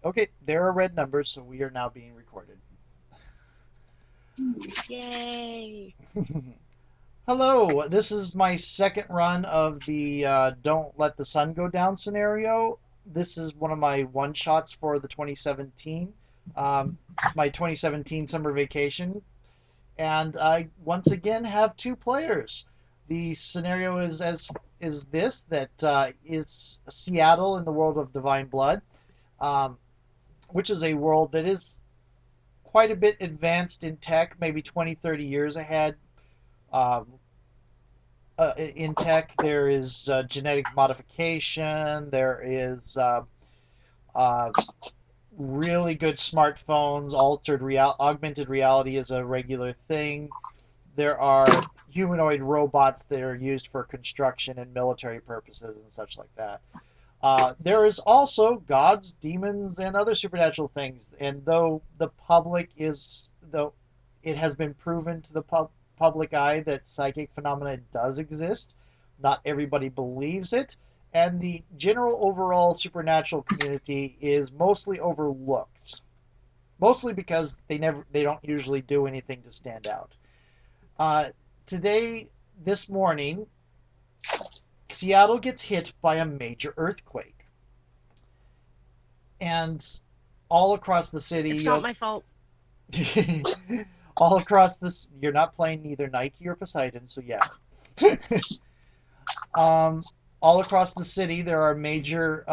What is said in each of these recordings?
Okay, there are red numbers, so we are now being recorded. Yay! Hello, this is my second run of the Don't Let the Sun Go Down scenario. This is one of my one shots for the 2017. It's my 2017 summer vacation, and I once again have two players. The scenario is this that is Seattle in the world of Divine Blood, um, which is a world that is quite a bit advanced in tech, maybe 20, 30 years ahead. Um, in tech, there is genetic modification, there is uh, really good smartphones, augmented reality is a regular thing. There are humanoid robots that are used for construction and military purposes and such like that. There is also gods, demons, and other supernatural things. And though it has been proven to the public eye that psychic phenomena does exist, not everybody believes it. And the general overall supernatural community is mostly overlooked, mostly because they don't usually do anything to stand out. Uh, this morning, Seattle gets hit by a major earthquake, and all across the city, It's not my fault. all across this, you're not playing either Nike or Poseidon, so yeah. um, all across the city, there's major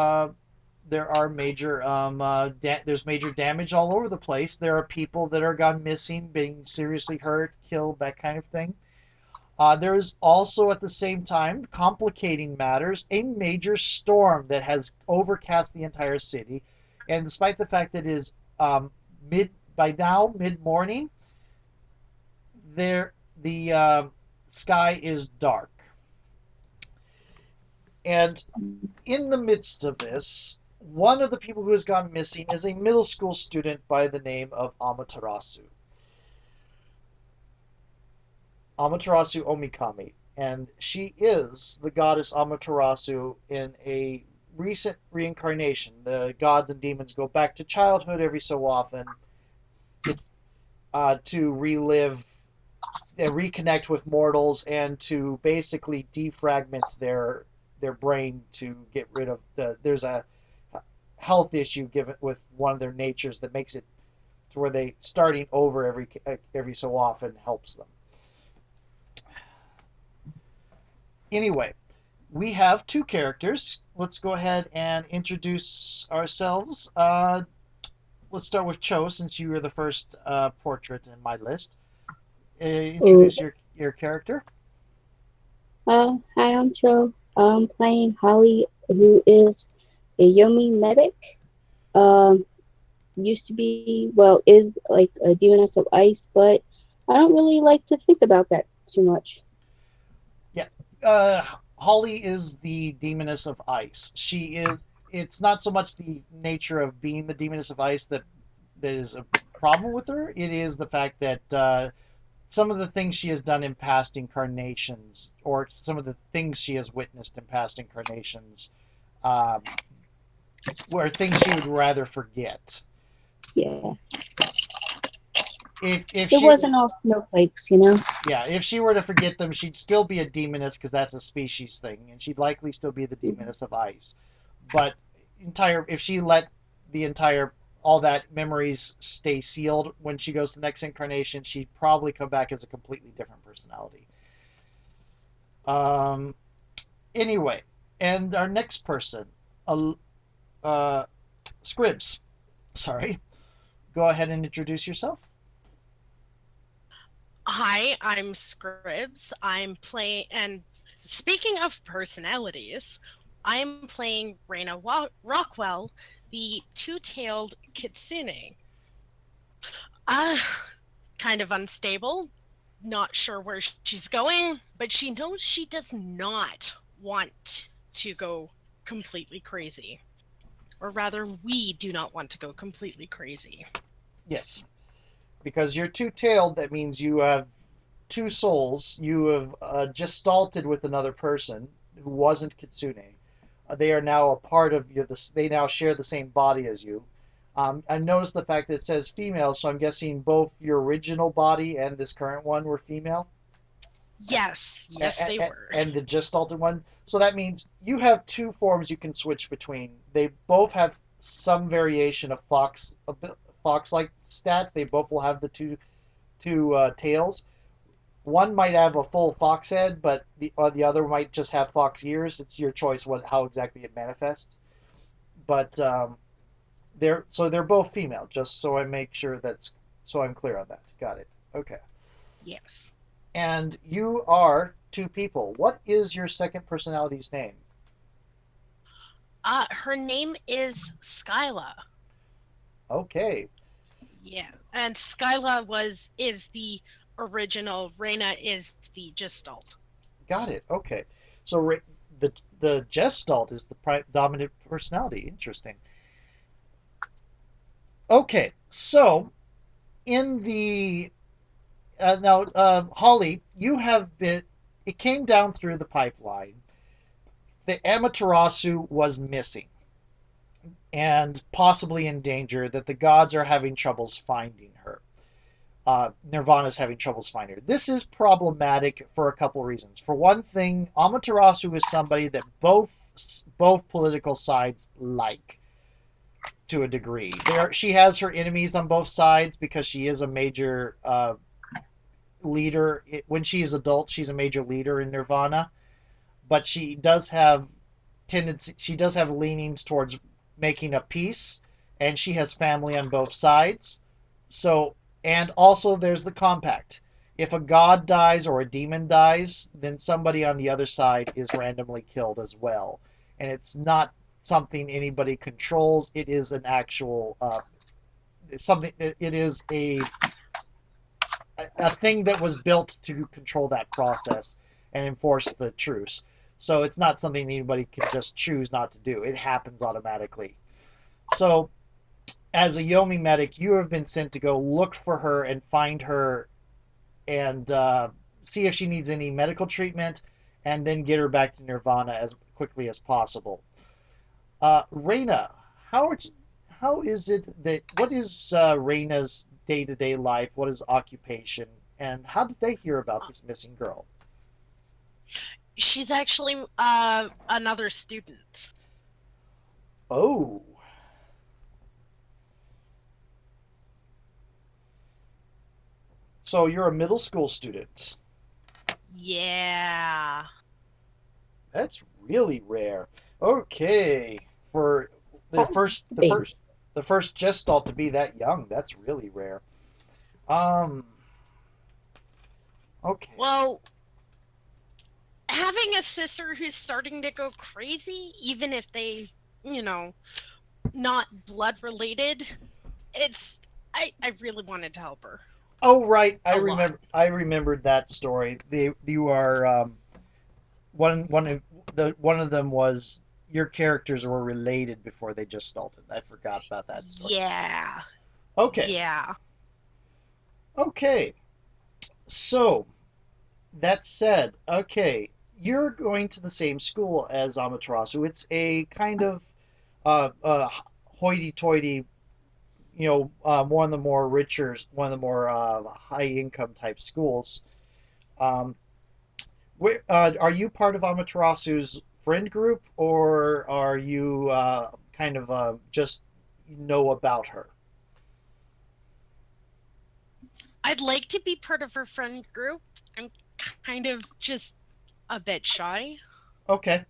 damage all over the place. There are people that are gone missing, being seriously hurt, killed, that kind of thing. There is also, at the same time, complicating matters, a major storm that has overcast the entire city. And despite the fact that it is mid by now mid morning, the sky is dark. And in the midst of this, one of the people who has gone missing is a middle school student by the name of Amaterasu Omikami, and she is the goddess Amaterasu in a recent reincarnation. The gods and demons go back to childhood every so often. It's to relive and reconnect with mortals and to basically defragment their brain to get rid of there's a health issue given with one of their natures that makes it to where they starting over every so often helps them. Anyway, we have two characters. Let's go ahead and introduce ourselves. Let's start with Cho, since you were the first portrait in my list. Oh, Introduce your character. hi, I'm Cho. I'm playing Holly, who is a Yomi medic. Um, Used to be, well, is like a demoness of ice, but I don't really like to think about that too much. Yeah, Holly is the demoness of ice. She is. It's not so much the nature of being the demoness of ice that is a problem with her. It is the fact that some of the things she has done in past incarnations, or some of the things she has witnessed in past incarnations, um, were things she would rather forget. Yeah, If it she wasn't all snowflakes. Yeah, if she were to forget them, she'd still be a demoness because that's a species thing, and she'd likely still be the demoness of ice. But if she let the entire all that memories stay sealed when she goes to the next incarnation, she'd probably come back as a completely different personality. Um. Anyway, and our next person, uh, uh Scribs. Sorry. Go ahead and introduce yourself. Hi, I'm Scribs. I'm playing, and speaking of personalities, I'm playing Raina Rockwell, the two-tailed kitsune. Uh, kind of unstable, not sure where she's going, but she knows she does not want to go completely crazy. Or rather, we do not want to go completely crazy. Yes, because you're two-tailed. That means you have two souls. You have gestalted with another person who wasn't Kitsune. They are now a part of you. They now share the same body as you. I noticed the fact that it says female, so I'm guessing both your original body and this current one were female, Yes, yes, they were. and the just altered one. So that means you have two forms you can switch between. They both have some variation of fox-like stats. They both will have the two tails. One might have a full fox head, but the other might just have fox ears. It's your choice how exactly it manifests. But they're both female. Just so I make sure so I'm clear on that. Got it. Okay. Yes. And you are two people. What is your second personality's name? Her name is Skyla. Okay, Yeah, and Skyla is the original. Reina is the Gestalt. got it. Okay, so the Gestalt is the dominant personality. Interesting. Okay, so in the now, Holly, you have been. It came down through the pipeline. The Amaterasu was missing and possibly in danger. That the gods are having troubles finding her. Nirvana's having troubles finding her. This is problematic for a couple of reasons. For one thing, Amaterasu is somebody that both political sides like to a degree. She has her enemies on both sides because she is a major leader. When she is adult, she's a major leader in Nirvana, but she does have leanings towards making a peace, and she has family on both sides. So, and also there's the compact. If a god dies or a demon dies, then somebody on the other side is randomly killed as well. And it's not something anybody controls. It is an actual something. It is a thing that was built to control that process and enforce the truce. So it's not something anybody can just choose not to do. It happens automatically. So as a Yomi medic, you have been sent to go look for her and find her and see if she needs any medical treatment, and then get her back to Nirvana as quickly as possible. Reina, how how is it that what is Reina's day-to-day life? What is occupation? And how did they hear about this missing girl? She's actually another student. Oh, so you're a middle school student. Yeah. That's really rare. Okay, for the Oh, first the baby. first the first Gestalt to be that young, that's really rare. Um, okay. Well, having a sister who's starting to go crazy, even if they, you know, not blood related, it's I really wanted to help her Oh right, a lot. I remembered that story. You are one of them was your characters were related before they just started. I forgot about that story. Yeah. Okay, Yeah. okay. So that said, okay, you're going to the same school as Amaterasu. It's a kind of uh, hoity-toity, one of the more one of the more high-income type schools. Um, are you part of Amaterasu's friend group, or are you kind of just know about her? I'd like to be part of her friend group. I'm kind of just a bit shy. Okay,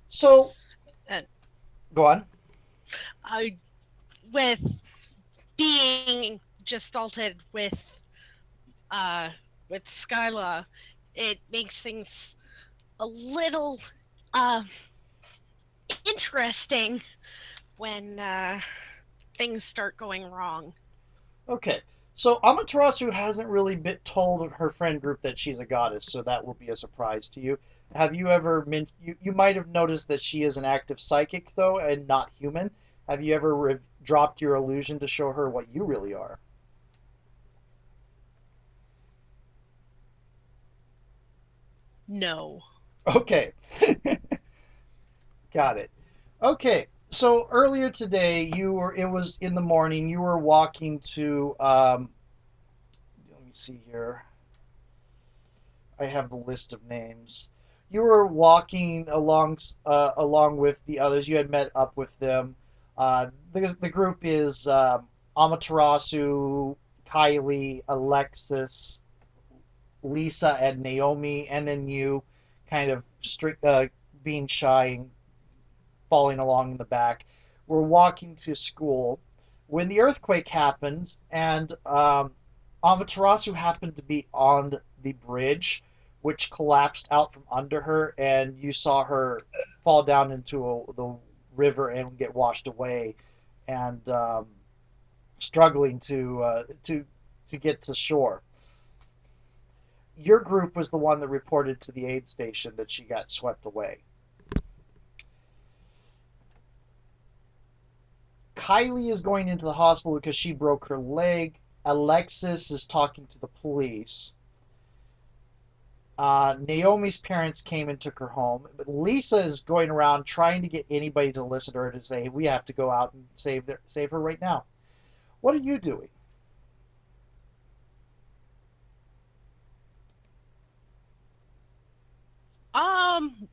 so And go on. I with being gestalted uh with Skyla, it makes things a little uh interesting when things start going wrong. Okay, so Amaterasu hasn't really told her friend group that she's a goddess, so that will be a surprise to you. Have you ever you might have noticed that she is an active psychic though, and not human. Have you ever dropped your illusion to show her what you really are? No. Okay. Got it. Okay. So earlier today, it was in the morning. You were walking to. Let me see here. I have the list of names. You were walking along with the others. You had met up with them. The group is Amaterasu, Kylie, Alexis, Lisa, and Naomi, and then you, kind of being shy and falling along in the back. We're walking to school when the earthquake happens, and Amaterasu happened to be on the bridge, which collapsed out from under her, and you saw her fall down into the river and get washed away, and struggling to get to shore. Your group was the one that reported to the aid station that she got swept away. Kylie is going into the hospital because she broke her leg. Alexis is talking to the police. Naomi's parents came and took her home. But Lisa is going around trying to get anybody to listen to her to say, we have to go out and save her right now. What are you doing? Um,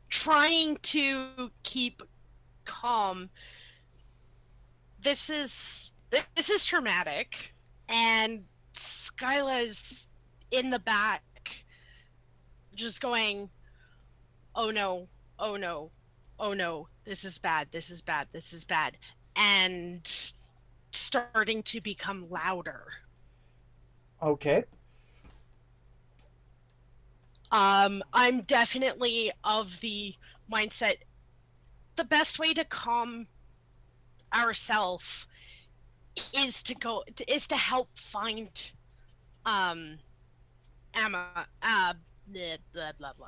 Trying to keep calm. This is traumatic, and Skyla's in the back, just going, "Oh no, oh no, oh no, this is bad, this is bad, this is bad," and starting to become louder. Okay. I'm definitely of the mindset the best way to calm ourselves is to help find um Amma blah blah blah blah.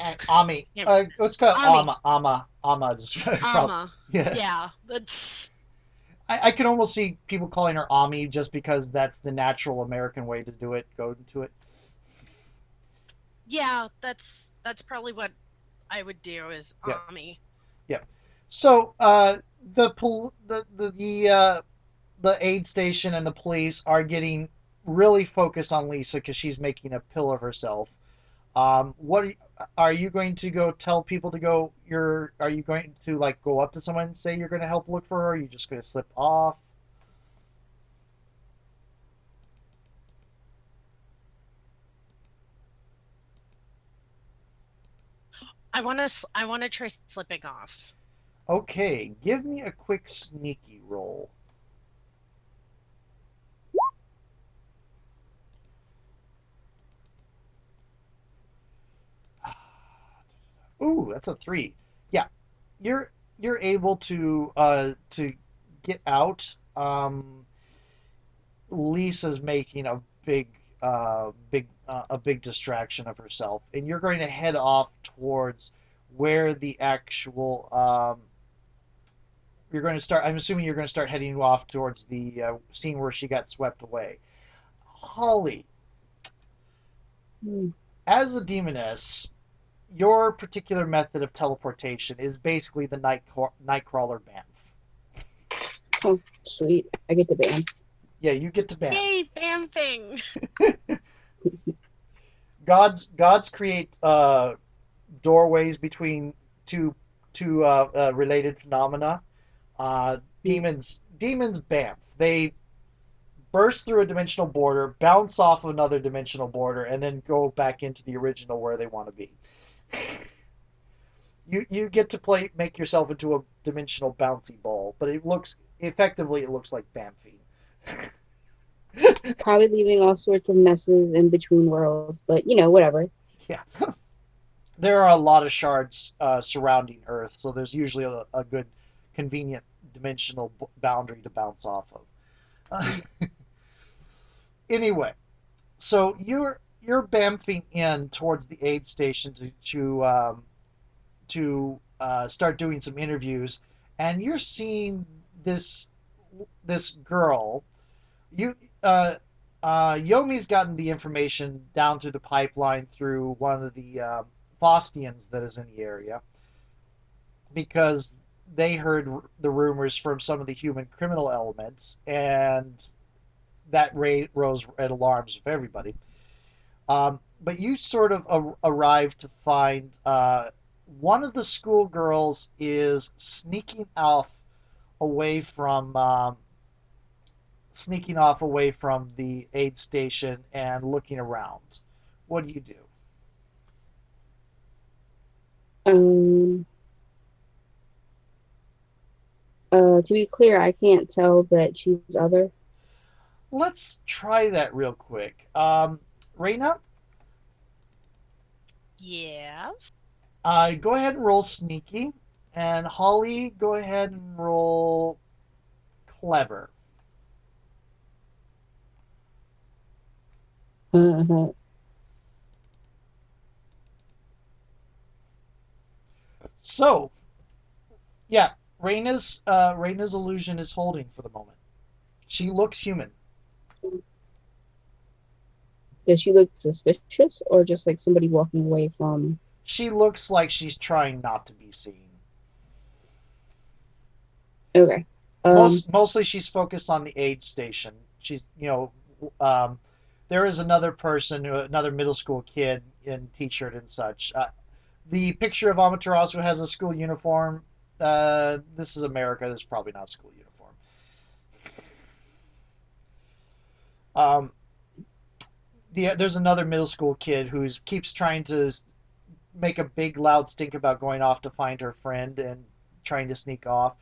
And Ami. Yeah, Let's go Ami, Ama. Just probably. Amma. Yeah. Yeah, that's I can almost see people calling her Ami just because that's the natural American way to do it. Go into it. yeah, that's probably what I would do is Yeah. Ami. Yeah. So the aid station and the police are getting really focused on Lisa because she's making a pill of herself. What are you going to go tell people to go? Are you going to like go up to someone and say you're going to help look for her? Or are you just going to slip off? I want to try slipping off. Okay, give me a quick sneaky roll. Ooh, that's a three. Yeah, you're able to get out. Lisa's making a big distraction of herself, and you're going to head off towards where the actual you're going to start. I'm assuming you're going to start heading off towards the scene where she got swept away. Holly, Hmm. as a demoness, your particular method of teleportation is basically the Nightcrawler Banff. Oh, sweet. I get the ban. Yeah, you get to Banff. Yay, bam thing. Gods create doorways between two related phenomena. Demons Banff. They burst through a dimensional border, bounce off of another dimensional border, and then go back into the original where they want to be. You get to make yourself into a dimensional bouncy ball, but it looks like Bamfy. Probably leaving all sorts of messes in between worlds, but whatever. Yeah, there are a lot of shards surrounding Earth, so there's usually a good, convenient dimensional boundary to bounce off of. Anyway, so you're bamfing in towards the aid station to start doing some interviews, and you're seeing this girl. You Yomi's gotten the information down through the pipeline through one of the Fostians that is in the area. because they heard the rumors from some of the human criminal elements, and that rose red alarms of everybody. But you sort of arrive to find one of the schoolgirls is away from sneaking off away from the aid station and looking around. What do you do? Um, to be clear, I can't tell that she's other. Let's try that real quick. Reina, Yes. go ahead and roll sneaky, and Holly, go ahead and roll clever. Uh-huh. So, yeah, Reina's illusion is holding for the moment. She looks human. Does she look suspicious or just like somebody walking away from? She looks like she's trying not to be seen. Okay. Um. Mostly she's focused on the aid station. She's um, there is another person, another middle school kid in t-shirt and such. The picture of Amaterasu has a school uniform. This is America. This is probably not a school uniform. Um, there's another middle school kid who keeps trying to make a big loud stink about going off to find her friend and trying to sneak off.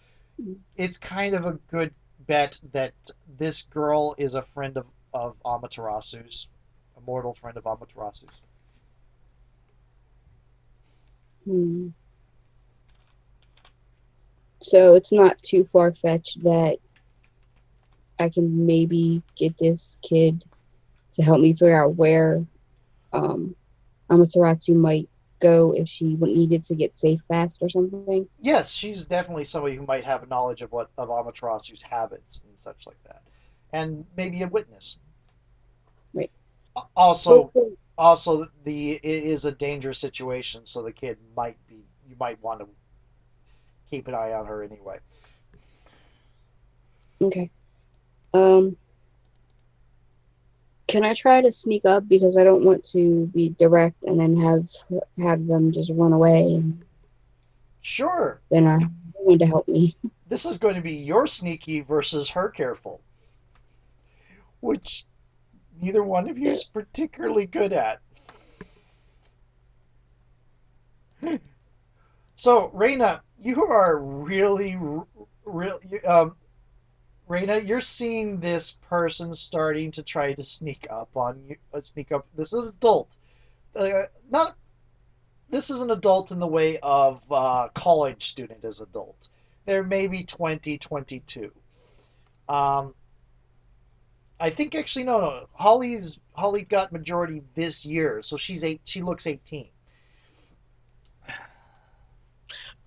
It's kind of a good bet that this girl is a friend of Amaterasu's, a mortal friend of Amaterasu's. Hmm. So it's not too far fetched that I can maybe get this kid to help me figure out where um Amaterasu might go if she needed to get safe fast or something. Yes, she's definitely somebody who might have knowledge of Amaterasu's habits and such like that, and maybe a witness. Right. Also, Hopefully. it is a dangerous situation, so the kid might be. You might want to keep an eye on her anyway. Okay. Um. Can I try to sneak up because I don't want to be direct and then have them just run away and Sure, then I have no one to help me. this is going to be your sneaky versus her careful, which neither one of you is particularly good at. So, Reina, you are really, real. Reina, you're seeing this person starting to try to sneak up on you. Sneak up. This is an adult. Not. This is an adult in the way of college student as adult. They're maybe 20, 22. Um, I think actually no. Holly got majority this year, so she's eight. She looks 18.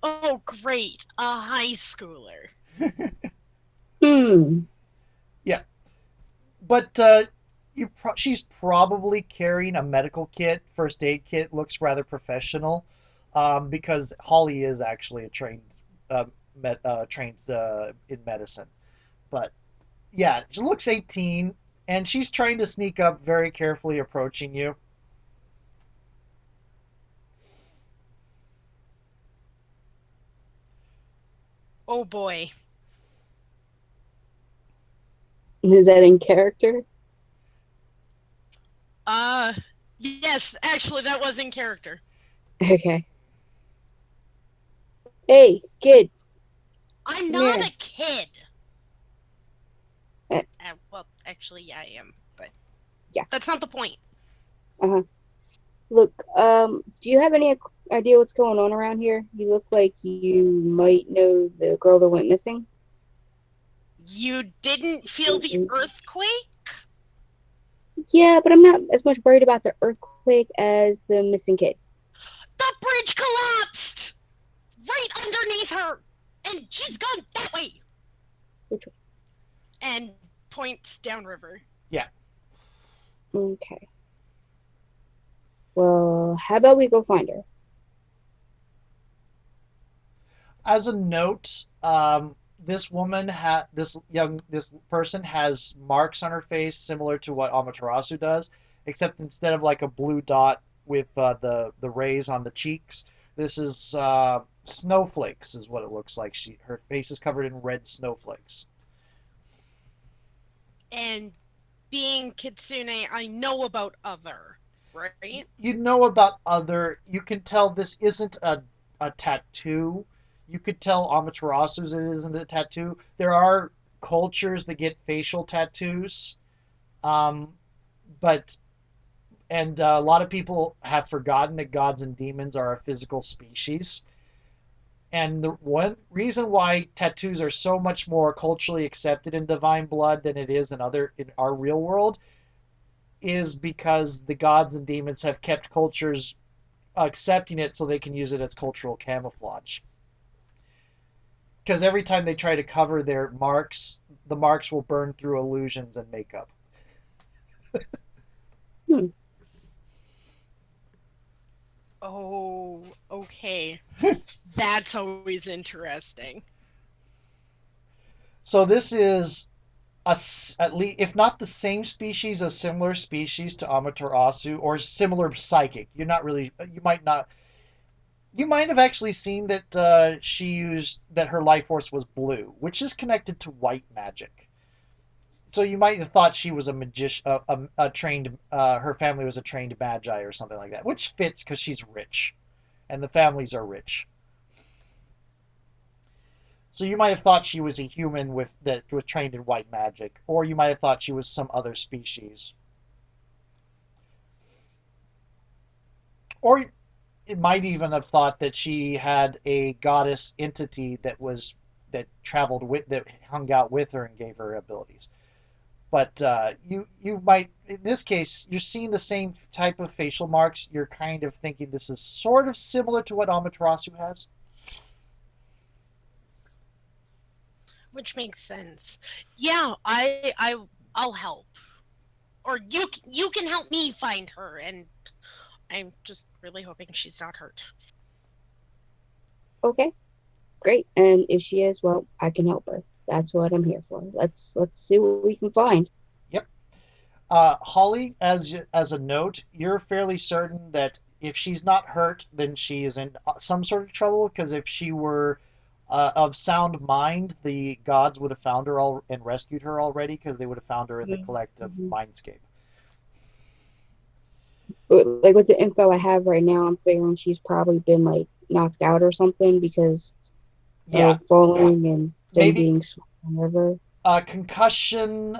Oh, great. A high schooler. Hmm. Yeah, but she's probably carrying a medical kit, first aid kit. Looks rather professional, because Holly is actually a trained in medicine. But yeah, she looks 18, and she's trying to sneak up, very carefully approaching you. Oh boy. Is that in character? Uh, yes, actually, that was in character. Okay. Hey, kid, I'm come not here. a kid. Uh, Well, actually, yeah, I am, but yeah. that's not the point. Uh-huh. Look, do you have any idea what's going on around here? You look like you might know the girl that went missing. You didn't feel the earthquake? Yeah, but I'm not as much worried about the earthquake as the missing kid. The bridge collapsed! Right underneath her! And she's gone that way! Which And points downriver. Yeah. one? Okay. Well, how about we go find her? As a note, this person has marks on her face similar to what Amaterasu does, except instead of like a blue dot with the rays on the cheeks, this is snowflakes is what it looks like. Her face is covered in red snowflakes. And being kitsune, I know about other, right? You know about other. You can tell this isn't a tattoo. You could tell Amaterasu's it isn't a tattoo. There are cultures that get facial tattoos, um, but a lot of people have forgotten that gods and demons are a physical species. And the one reason why tattoos are so much more culturally accepted in Divine Blood than it is in our real world is because the gods and demons have kept cultures accepting it so they can use it as cultural camouflage. Because every time they try to cover their marks, the marks will burn through illusions and makeup. Hmm. Oh, okay. That's always interesting. So this is at least, if not the same species, a similar species to Amaterasu or similar psychic. You're not really. You might not. You might have actually seen that she used that her life force was blue, which is connected to white magic. So you might have thought she was a magician, a trained. Her family was a trained magi or something like that, which fits because she's rich, and the families are rich. So you might have thought she was a human with that was trained in white magic, or you might have thought she was some other species, or it might even have thought that she had a goddess entity that traveled with that hung out with her and gave her abilities. But you might in this case you're seeing the same type of facial marks. You're kind of thinking this is sort of similar to what Amaterasu has. Which makes sense. Yeah, I'll help. Or you can help me find her, and I'm just really hoping she's not hurt. Okay, great. And if she is, well, I can help her. That's what I'm here for. Let's see what we can find. Yep. Holly, as a note, you're fairly certain that if she's not hurt, then she is in some sort of trouble. Because if she were of sound mind, the gods would have found her all and rescued her already. Because they would have found her in the collective Mm-hmm. mindscape. But like with the info I have right now, I'm figuring she's probably been like knocked out or something because Yeah, of falling and then maybe being swept in the river. concussion.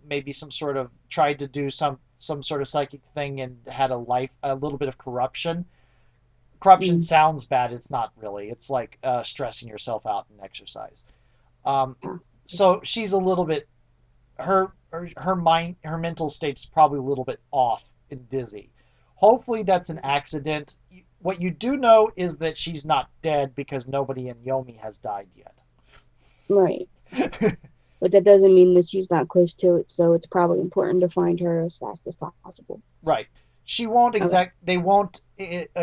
Maybe some sort of tried to do some sort of psychic thing and had a little bit of corruption. Corruption Mm, sounds bad. It's not really. It's like stressing yourself out in exercise. Um, yeah. so she's a little bit her mind her mental state's probably a little bit off and dizzy. Hopefully that's an accident. What you do know is that she's not dead because nobody in Yomi has died yet. Right. But that doesn't mean that she's not close to it, so it's probably important to find her as fast as possible. Right. She won't Okay. exact. They won't.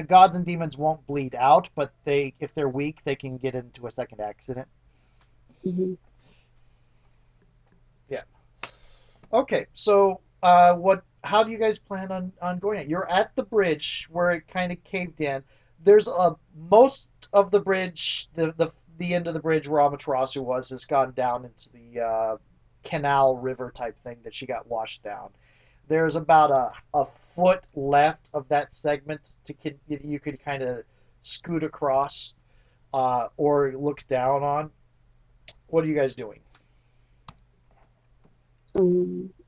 Gods and demons won't bleed out, but if they're weak, they can get into a second accident. Hmm. Yeah. Okay, so what? How do you guys plan on going? You're at the bridge where it kind of caved in. There's a most of the bridge, the end of the bridge where Amaterasu was, has gone down into the canal river type thing that she got washed down. There's about a foot left of that segment you could kind of scoot across or look down on. What are you guys doing?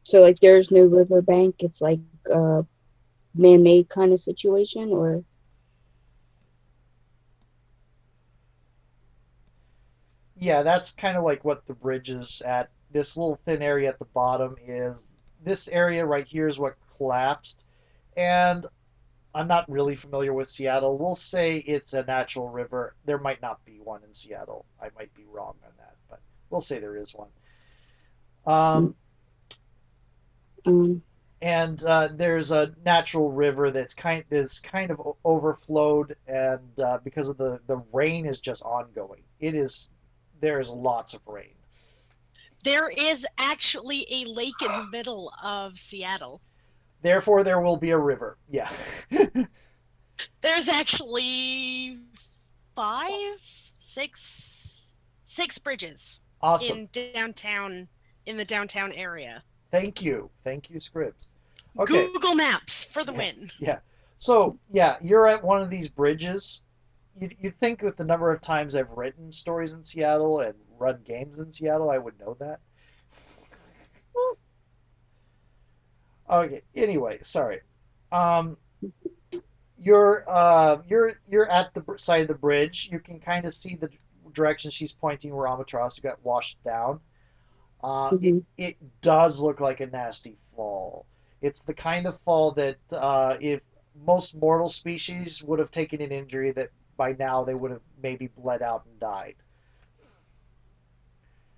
So like there's no riverbank. It's like a man-made kind of situation, or Yeah, that's kind of like what the bridge is at. This little thin area at the bottom is this area right here is what collapsed. And I'm not really familiar with Seattle. We'll say it's a natural river. There might not be one in Seattle. I might be wrong on that, but we'll say there is one. mm, Um, um, and there's a natural river that's kind of overflowed, and because of the rain is just ongoing. There is lots of rain. There is actually a lake in the middle of Seattle. Therefore, there will be a river. Yeah. There's actually five, six bridges Awesome. in the downtown area. Thank you, Scribs. Okay. Google Maps for the Yeah, win. yeah. So yeah, you're at one of these bridges. You'd think with the number of times I've written stories in Seattle and run games in Seattle, I would know that. Okay. Anyway, sorry. Um, you're at the side of the bridge. You can kind of see the direction she's pointing where Amaterasu got washed down. It Hmm. it does look like a nasty fall. It's the kind of fall that if most mortal species would have taken an injury that by now they would have maybe bled out and died.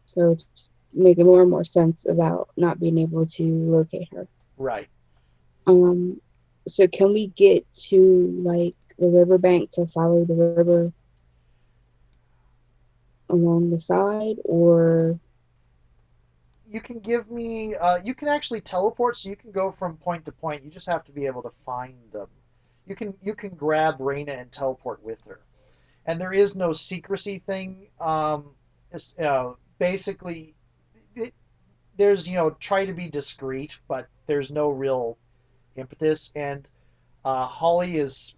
So it's making more and more sense about not being able to locate her. Right. Um, so can we get to like the riverbank to follow the river along the side, or You can give me. You can actually teleport, so you can go from point to point. You just have to be able to find them. You can grab Reina and teleport with her, and there is no secrecy thing. Basically, it, there's try to be discreet, but there's no real impetus. And Holly is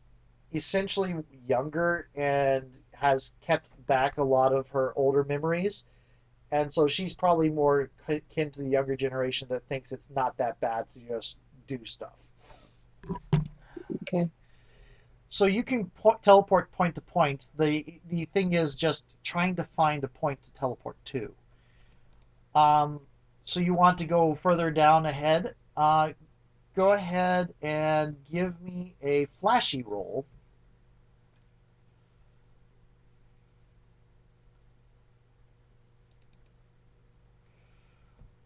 essentially younger and has kept back a lot of her older memories, and so she's probably more kin to the younger generation that thinks it's not that bad to just do stuff. okay? So you can teleport point to point. The thing is just trying to find a point to teleport to. Um, so you want to go further down ahead. Go ahead and give me a flashy roll.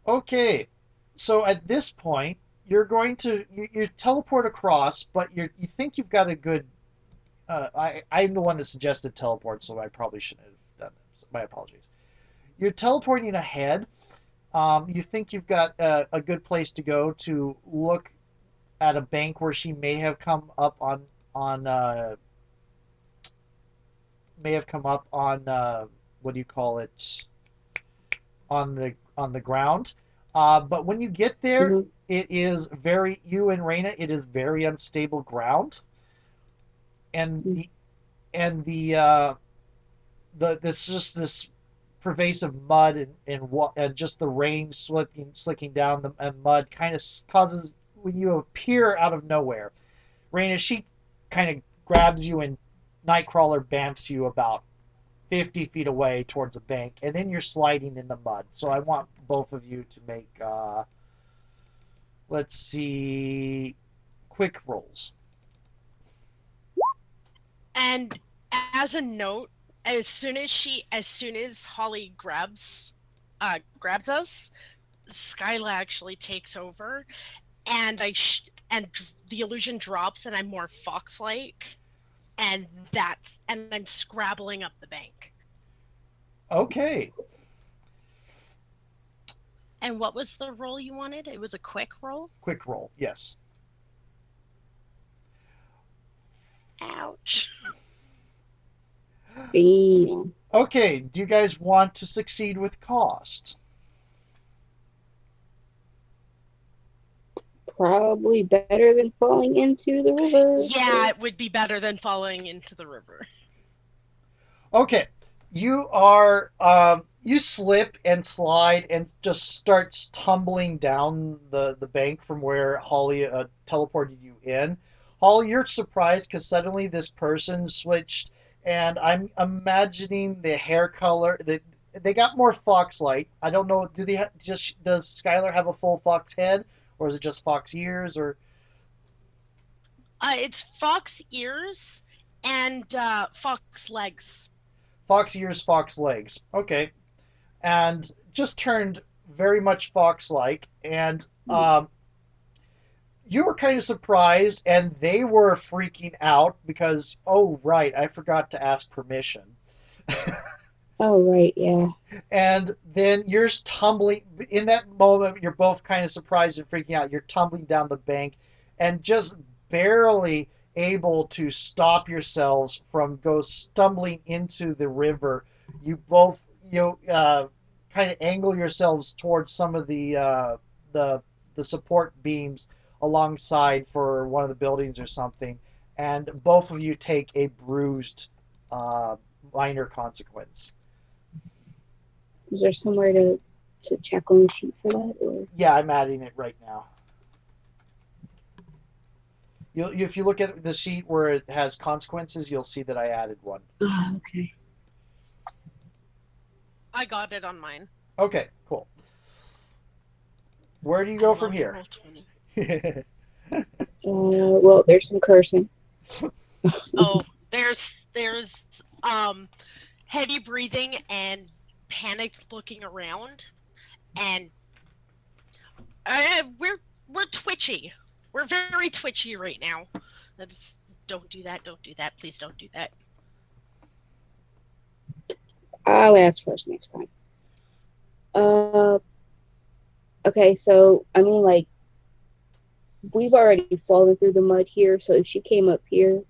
Okay, so at this point, you're going to you teleport across, but you think you've got a good. I'm the one that suggested teleport, so I probably shouldn't have done that. So my apologies. You're teleporting ahead. You think you've got a good place to go to look at a bank where she on may have come up on what do you call it, on the ground. But when you get there, Hmm. it is very you and Reina. It is very unstable ground, and the this just this pervasive mud and just the rain slicking down the and mud kind of causes when you appear out of nowhere. Reina, she kind of grabs you and Nightcrawler bamps you about 50 feet away towards a bank, and then you're sliding in the mud. So I want both of you to make, let's see, quick rolls. And as a note, as soon as Holly grabs us, Skyla actually takes over, and the illusion drops, and I'm more fox-like, and I'm scrabbling up the bank. Okay, And what was the roll you wanted? It was a quick roll. quick roll, yes. Ouch. Bam. Okay, do you guys want to succeed with cost? Probably better than falling into the river. Yeah, it would be better than falling into the river. Okay, you slip and slide and just starts tumbling down the bank from where Holly teleported you in. Holly, you're surprised because suddenly this person switched, and I'm imagining the hair color that they got more fox-like. I don't know. Just does Skylar have a full fox head, or is it just fox ears, or It's fox ears and fox legs. fox ears, fox legs? Okay, and just turned very much fox-like, and you were kind of surprised, and they were freaking out because, oh, right, I forgot to ask permission. Oh, right, yeah. And then you're tumbling in that moment. You're both kind of surprised and freaking out. You're tumbling down the bank, and just barely able to stop yourselves from go stumbling into the river. You both kind of angle yourselves towards some of the the support beams alongside for one of the buildings or something, and both of you take a bruised uh, minor consequence. Is there somewhere to check on the sheet for that? Or Yeah, I'm adding it right now. If you look at the sheet where it has consequences, you'll see that I added one. okay. I got it on mine. Okay, cool. Where do you I go from love here? Roll20. Well, there's some cursing. Oh, there's heavy breathing and panicked looking around, and we're twitchy. We're very twitchy right now. That's Don't do that. Don't do that. Please don't do that. I'll ask first next time. Uh, okay, so I mean, like, we've already fallen through the mud here, so if she came up here,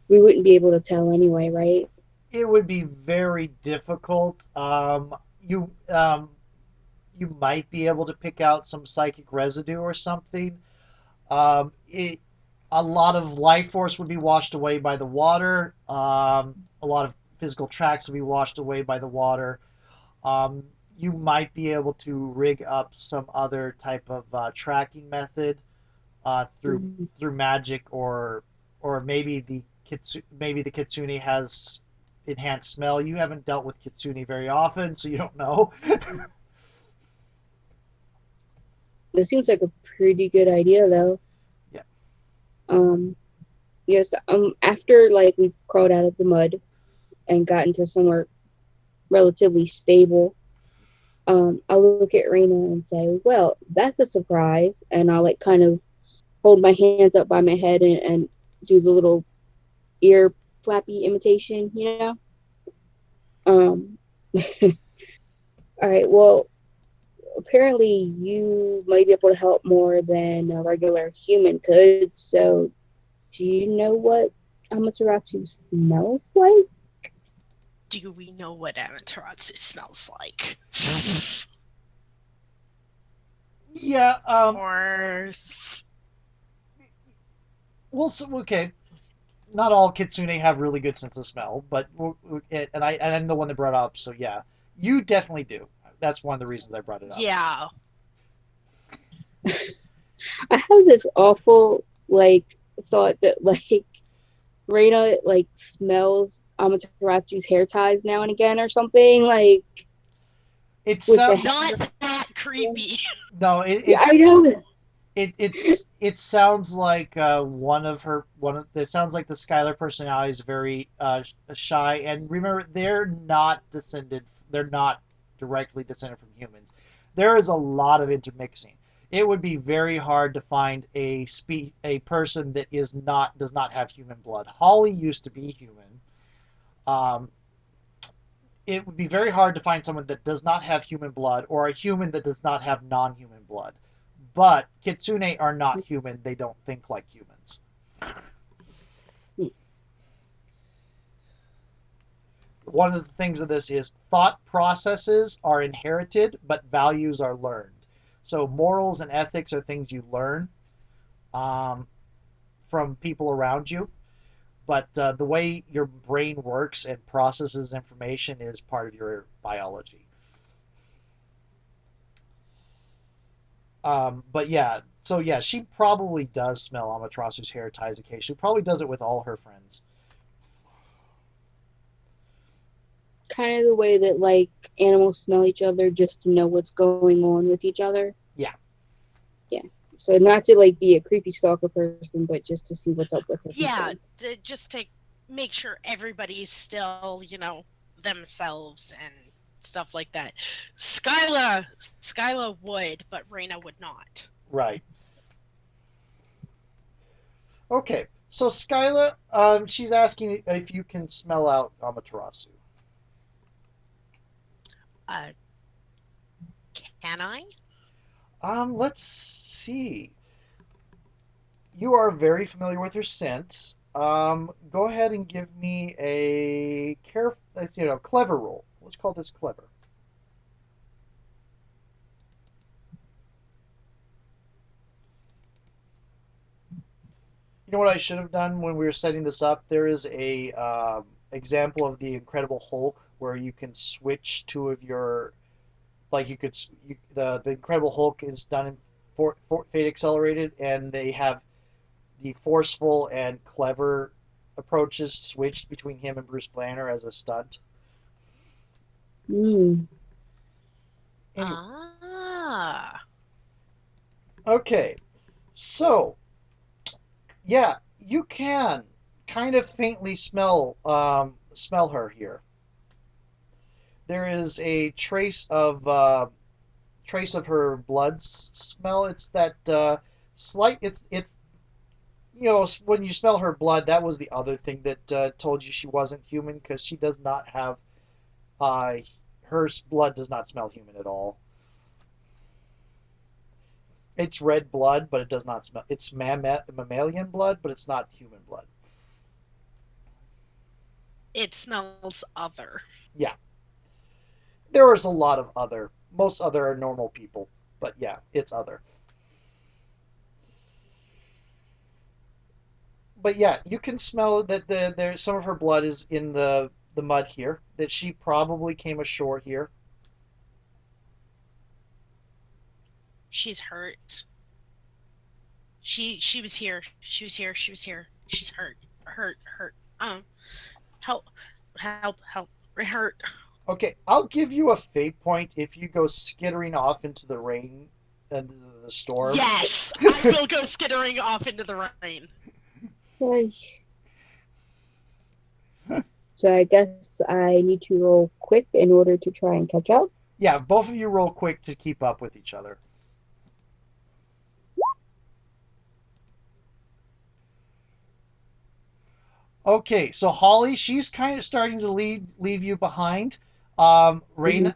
we wouldn't be able to tell anyway, right? It would be very difficult. You might be able to pick out some psychic residue or something. It A lot of life force would be washed away by the water. A lot of physical tracks would be washed away by the water. Um, you might be able to rig up some other type of tracking method Mm-hmm. through magic, or maybe the kitsune has enhanced smell. You haven't dealt with kitsune very often, so you don't know. This seems like a pretty good idea, though. Yeah. Um, yes. After like we crawled out of the mud and got into somewhere relatively stable, I'll look at Raina and say, "Well, that's a surprise," and I'll like kind of hold my hands up by my head and do the little ear flappy imitation, you know. Um, all right. Well, apparently you might be able to help more than a regular human could. So, do you know what Amaterasu smells like? Do we know what Amaterasu smells like? Yeah. Or Well, so, okay. Not all kitsune have really good sense of smell, but and I'm the one that brought it up, so yeah, you definitely do. That's one of the reasons I brought it up. yeah, I have this awful like thought that like Reina like smells Amaterasu's hair ties now and again or something like It's with the not hair. that creepy. no, Yeah, I know. it sounds like it sounds like the Skylar personality is very shy, and remember they're not directly descended from humans. There is a lot of intermixing. It would be very hard to find a person that does not have human blood. Holly used to be human. um, it would be very hard to find someone that does not have human blood, or a human that does not have non-human blood. But kitsune are not human. They don't think like humans. One of the things of this is thought processes are inherited, but values are learned. So morals and ethics are things you learn um, from people around you. But the way your brain works and processes information is part of your biology. But yeah, so yeah, she probably does smell Amaterasu's hair ties occasionally. She probably does it with all her friends. Kind of the way that like animals smell each other just to know what's going on with each other. Yeah, Yeah. So not to like be a creepy stalker person, but just to see what's up with her Yeah, people. just to make sure everybody's still, themselves and stuff like that. Skyla would, but Reina would not. right. Okay, so Skyla, she's asking if you can smell out Amaterasu. Uh, can I? Let's see. You are very familiar with her scent. Go ahead and give me a clever roll. Let's call this clever. You know what I should have done when we were setting this up? There is a example of the Incredible Hulk where you can switch two of your like the Incredible Hulk is done in Fate Accelerated, and they have the forceful and clever approaches switched between him and Bruce Banner as a stunt. Hmm. Anyway, Ah. okay, so yeah, you can kind of faintly smell her here. There is a trace of her blood smell. It's that slight. It's when you smell her blood, that was the other thing that told you she wasn't human because she does not have uh, her blood does not smell human at all. It's red blood, but it does not smell. It's mammalian blood, but it's not human blood. It smells other. Yeah, there is a lot of other. Most other are normal people, but yeah, it's other. But yeah, you can smell that there some of her blood is in the mud here. That she probably came ashore here. She's hurt. She was here. She was here. She was here. She's hurt. Hurt. Hurt. Help. Help. Help. Hurt. Okay, I'll give you a fate point if you go skittering off into the rain and the storm. Yes, I will go skittering off into the rain. Ay. So I guess I need to roll quick in order to try and catch up. Yeah, both of you roll quick to keep up with each other. Okay, so Holly, she's kind of starting to leave you behind. Hmm. Raina,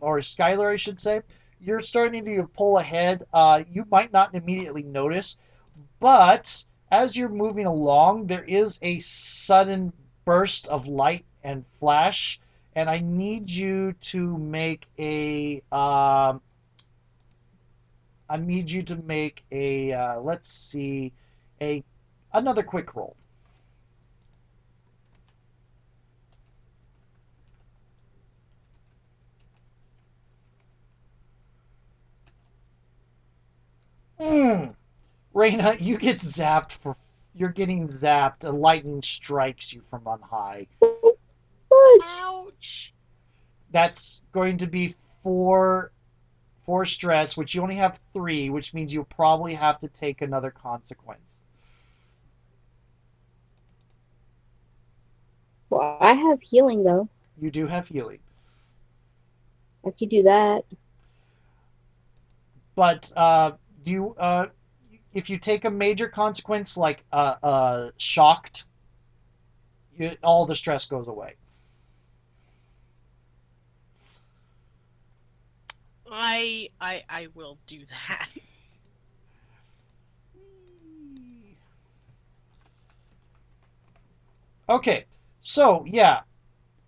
or Skylar, I should say, you're starting to pull ahead. You might not immediately notice, but as you're moving along, there is a sudden burst of light and flash, and I need you to make let's see, a another quick roll. Mm. Reina, you get zapped for. You're getting zapped. A lightning strikes you from on high. What? Ouch. That's going to be four stress, which you only have three, which means you'll probably have to take another consequence. Well, I have healing though. You do have healing, I could do that. but you if you take a major consequence like shocked, all the stress goes away. I will do that. Okay, so yeah,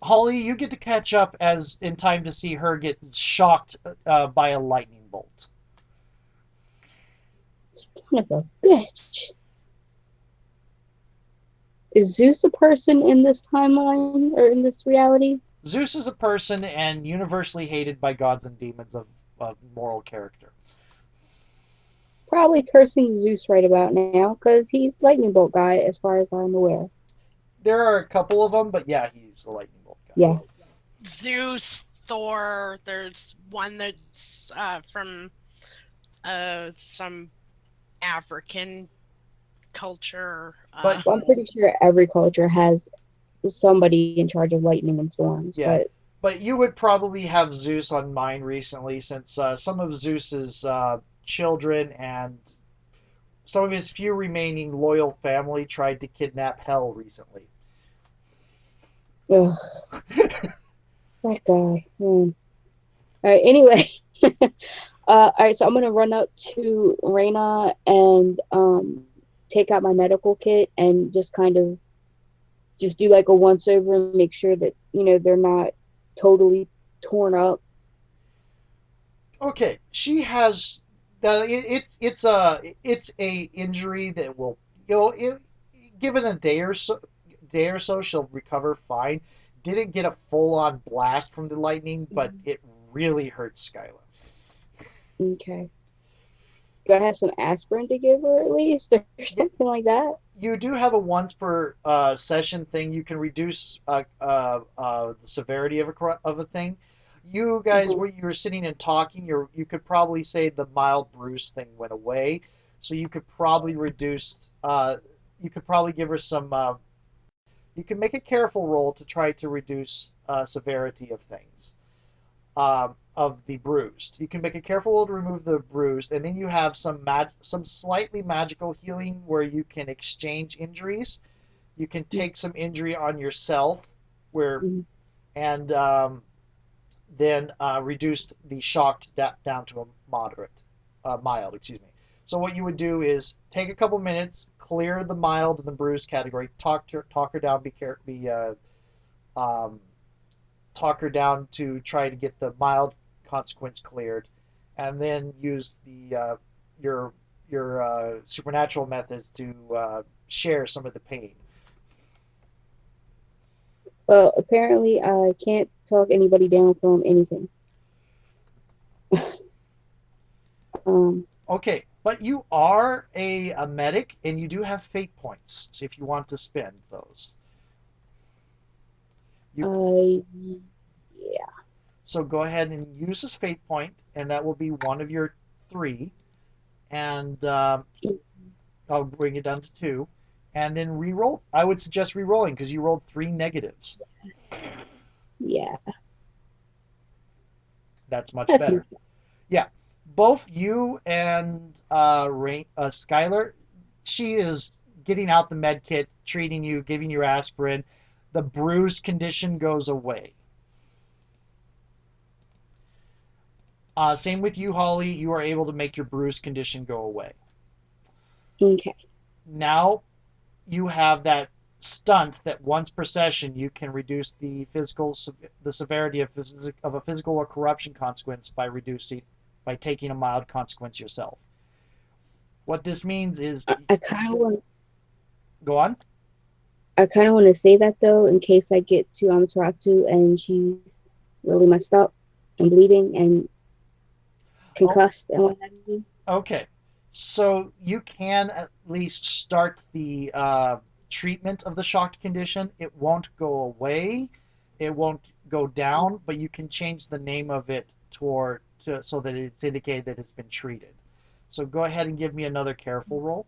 Holly, you get to catch up as in time to see her get shocked by a lightning bolt. Son of a bitch. Is Zeus a person in this timeline or in this reality? Zeus is a person and universally hated by gods and demons of moral character. Probably cursing Zeus right about now because he's lightning bolt guy as far as I'm aware. There are a couple of them, but yeah, he's a lightning bolt guy. Yeah. Zeus, Thor. There's one that's from some African culture. But Well, I'm pretty sure every culture has somebody in charge of lightning and storms, yeah, but but you would probably have Zeus on mind recently, since some of Zeus's children and some of his few remaining loyal family tried to kidnap Hell recently. Ugh, that guy. All right. Anyway, all right. So I'm gonna run up to Reina and take out my medical kit and just kind of just do like a once over and make sure that they're not totally torn up. Okay, she has it's a injury that will given a day or so she'll recover fine. Didn't get a full on blast from the lightning, but it really hurts Skyla. Okay. Do I have some aspirin to give her at least or Yeah, something like that? you do have a once per session thing. You can reduce the severity of a thing. You guys, Mhm. where you were sitting and talking, you could probably say the mild bruise thing went away, so you could probably reduce. You could probably give her some. You can make a careful roll to try to reduce severity of things. Of the bruised. You can make a careful roll to remove the bruised, and then you have some slightly magical healing where you can exchange injuries. You can take some injury on yourself, where Mhm. and then reduce the shocked down to a mild. Excuse me. So what you would do is take a couple minutes, clear the mild and the bruised category, talk her down, um, talk her down to try to get the mild consequence cleared, and then use your supernatural methods to share some of the pain. Well, apparently I can't talk anybody down from anything. Um, Okay, but you are a medic and you do have fate points. So if you want to spend those, you I yeah. so go ahead and use this fate point, and that will be one of your three. And I'll bring it down to two, and then re-roll. I would suggest re-rolling because you rolled three negatives. Yeah. That's much That's better. Yeah, both you and Skylar, she is getting out the med kit, treating you, giving you aspirin. The bruised condition goes away. Same with you, Holly. You are able to make your bruised condition go away. okay. Now you have that stunt that once per session you can reduce the severity of a physical or corruption consequence by taking a mild consequence yourself. What this means is, I kind of want go on. I kind of want to say that though in case I get to Amaterasu and she's really messed up and bleeding and Oh, concussed and what have you. okay. So you can at least start the treatment of the shocked condition. It won't go away. It won't go down, but you can change the name of it so that it's indicated that it's been treated. So go ahead and give me another careful roll.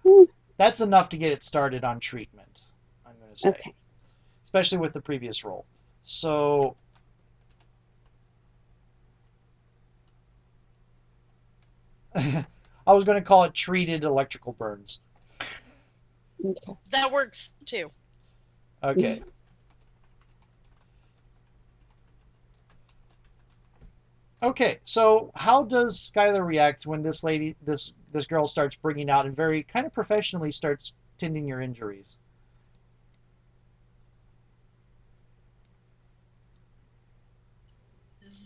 Hmm, That's enough to get it started on treatment, I'm going to say, okay. especially with the previous roll. So I was going to call it treated electrical burns. Okay. That works too. Okay. Mhm. Okay, so how does Skylar react when this girl starts bringing out and very kind of professionally starts tending your injuries?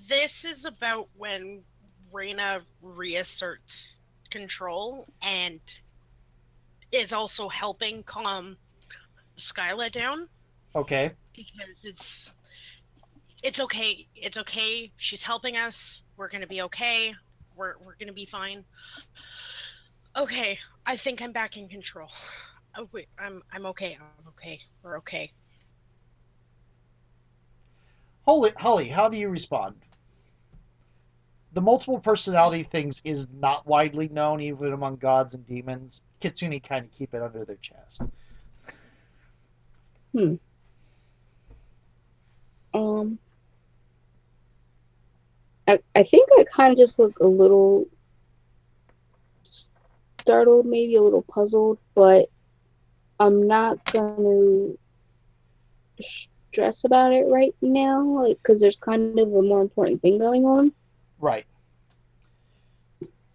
This is about when Reina reasserts control and is also helping calm Skyla down Okay. because it's okay. It's okay. She's helping us. We're gonna be okay. We're gonna be fine. Okay, I think I'm back in control. Oh wait, I'm okay. I'm okay. We're okay. Holly, how do you respond? The multiple personality things is not widely known even among gods and demons. Kitsune kind of keep it under their chest. Hmm. Um. I think I kind of just look a little startled, maybe a little puzzled, but I'm not gonna stress about it right now, like because there's kind of a more important thing going on. Right.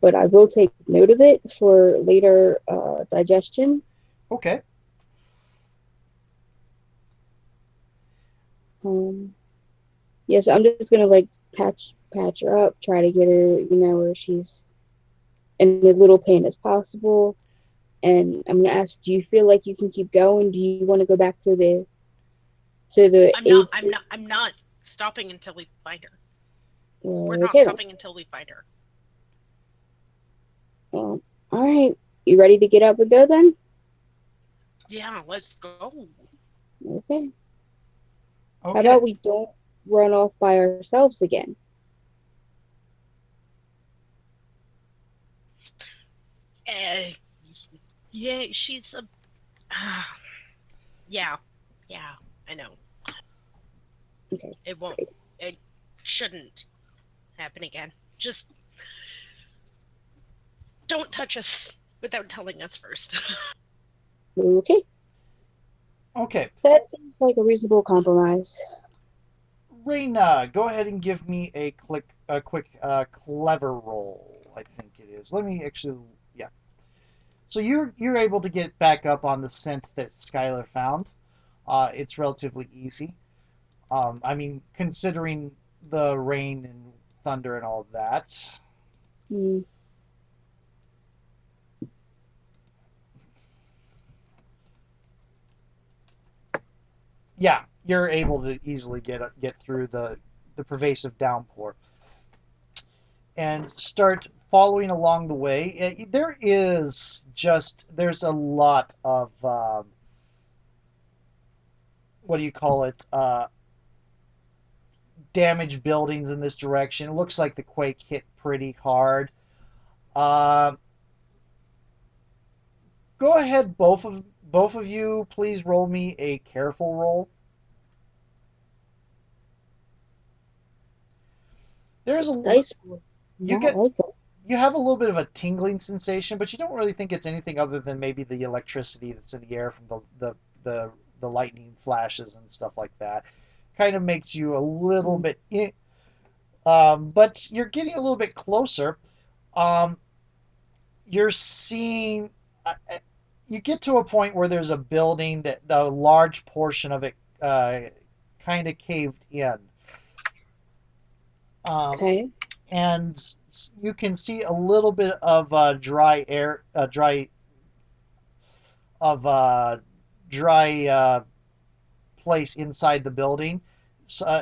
But I will take note of it for later digestion. Okay. Um, yeah, so I'm just gonna like patch her up, try to get her, where she's in as little pain as possible. And I'm gonna ask, do you feel like you can keep going? Do you want to go back to the I'm not. aid I'm station? not. I'm not stopping until we find her. We're Well, not okay then. stopping until we find her. Well, all right. You ready to get up and go then? Yeah, let's go. Okay. How Okay. about we don't run off by ourselves again? Uh, yeah, she's a. yeah, yeah. I know. Okay, It won't. great. It shouldn't happen again. Just don't touch us without telling us first. Okay. Okay. That seems like a reasonable compromise. Reina, go ahead and give me a quick, clever roll. I think it is. Let me actually, yeah. So you're able to get back up on the scent that Skylar found. It's relatively easy. I mean, considering the rain and thunder and all of that. Mm, Yeah, you're able to easily get through the pervasive downpour and start following along the way. There's a lot of what do you call it? Damaged buildings in this direction. It looks like the quake hit pretty hard. Uh, Go ahead, both of you. Please roll me a careful roll. There's this a dice will you not get like it. you have a little bit of a tingling sensation, but you don't really think it's anything other than maybe the electricity that's in the air from the lightning flashes and stuff like that. Kind of makes you a little Mm, bit, but you're getting a little bit closer. Um, you're seeing, you get to a point where there's a building that a large portion of it kind of caved in. Um, okay. and you can see a little bit of of dry place inside the building,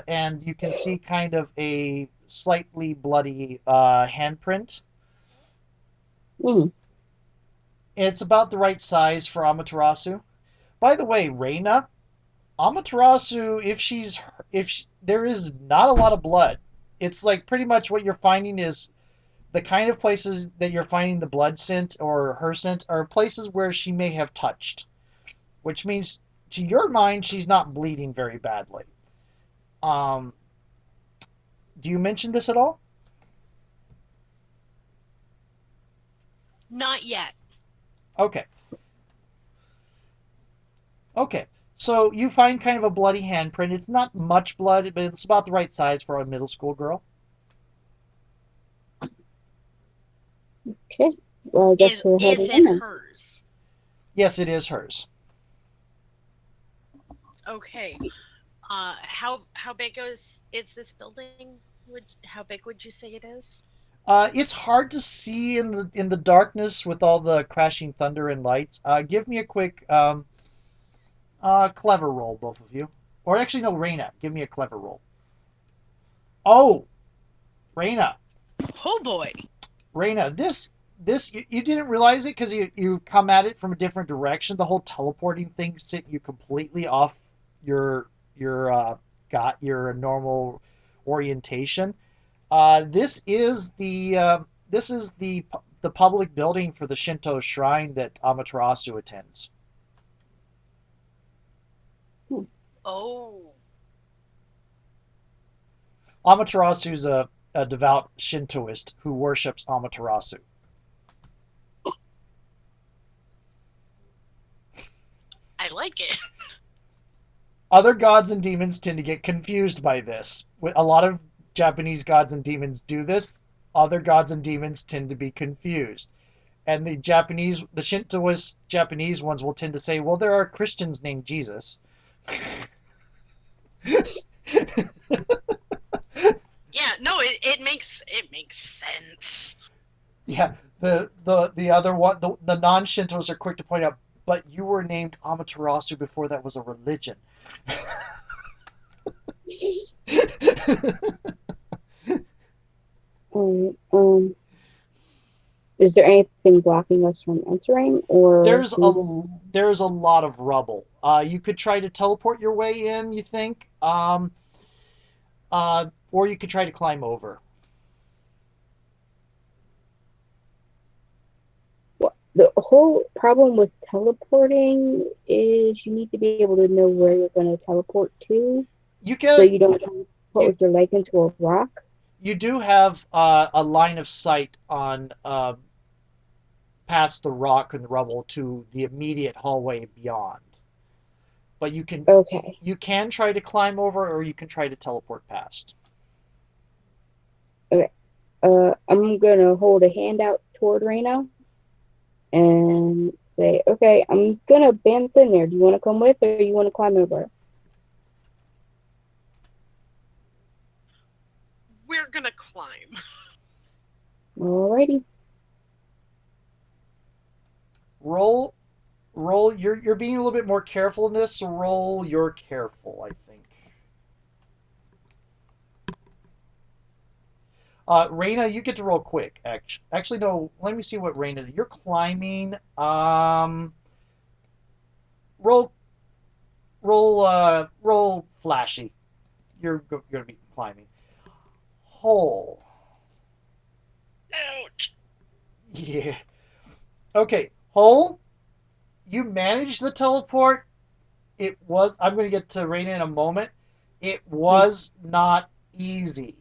and you can see kind of a slightly bloody handprint. Mm, It's about the right size for Amaterasu. By the way, Reina, Amaterasu, if there is not a lot of blood, it's like pretty much what you're finding is the kind of places that you're finding the blood scent or her scent are places where she may have touched, which means to your mind she's not bleeding very badly. Um, do you mention this at all? Not yet. Okay, okay. So you find kind of a bloody handprint. It's not much blood, but it's about the right size for a middle school girl. okay. Well, I guess we're Is heading it in then. hers? Yes, it is hers. Okay. How big is this building? Would how big would you say it is? It's hard to see in the darkness with all the crashing thunder and lights. Give me a quick clever roll, both of you. Or actually, no, Reina. Give me a clever roll. Oh, Reina, Oh boy. Reina, this you didn't realize it because you come at it from a different direction. The whole teleporting thing sent you completely off your your got your normal orientation. This is the public building for the Shinto shrine that Amaterasu attends. Oh. Amaterasu's a devout Shintoist who worships Amaterasu. I like it. Other gods and demons tend to get confused by this. A lot of Japanese gods and demons do this. Other gods and demons tend to be confused. And the Shintoist Japanese ones will tend to say, well, there are Christians named Jesus. Yeah, no, it makes sense. Yeah, the other one, the non Shintos are quick to point out, but you were named Amaterasu before that was a religion. Um, um, is there anything blocking us from entering, or there's can we just? a there's a lot of rubble. You could try to teleport your way in. You think, or you could try to climb over. What, the whole problem with teleporting is you need to be able to know where you're going to teleport to, You so can you don't teleport you with your leg into a rock. you do have a line of sight on past the rock and the rubble to the immediate hallway beyond. But Okay. you can try to climb over, or you can try to teleport past. Okay. I'm gonna hold a hand out toward Reno and say, "Okay, I'm gonna bend in there. Do you want to come with, or you want to climb over?" We're gonna climb. Alrighty. Roll roll. You're being a little bit more careful in this. So roll. You're careful. I think. Reina, you get to roll quick. Actually, no. Let me see what Reina. You're climbing. Roll roll flashy. You're gonna be climbing. Hole. Ouch. Yeah. Okay. Hole. You managed the teleport. It was. I'm going to get to Reina in a moment. It was not easy.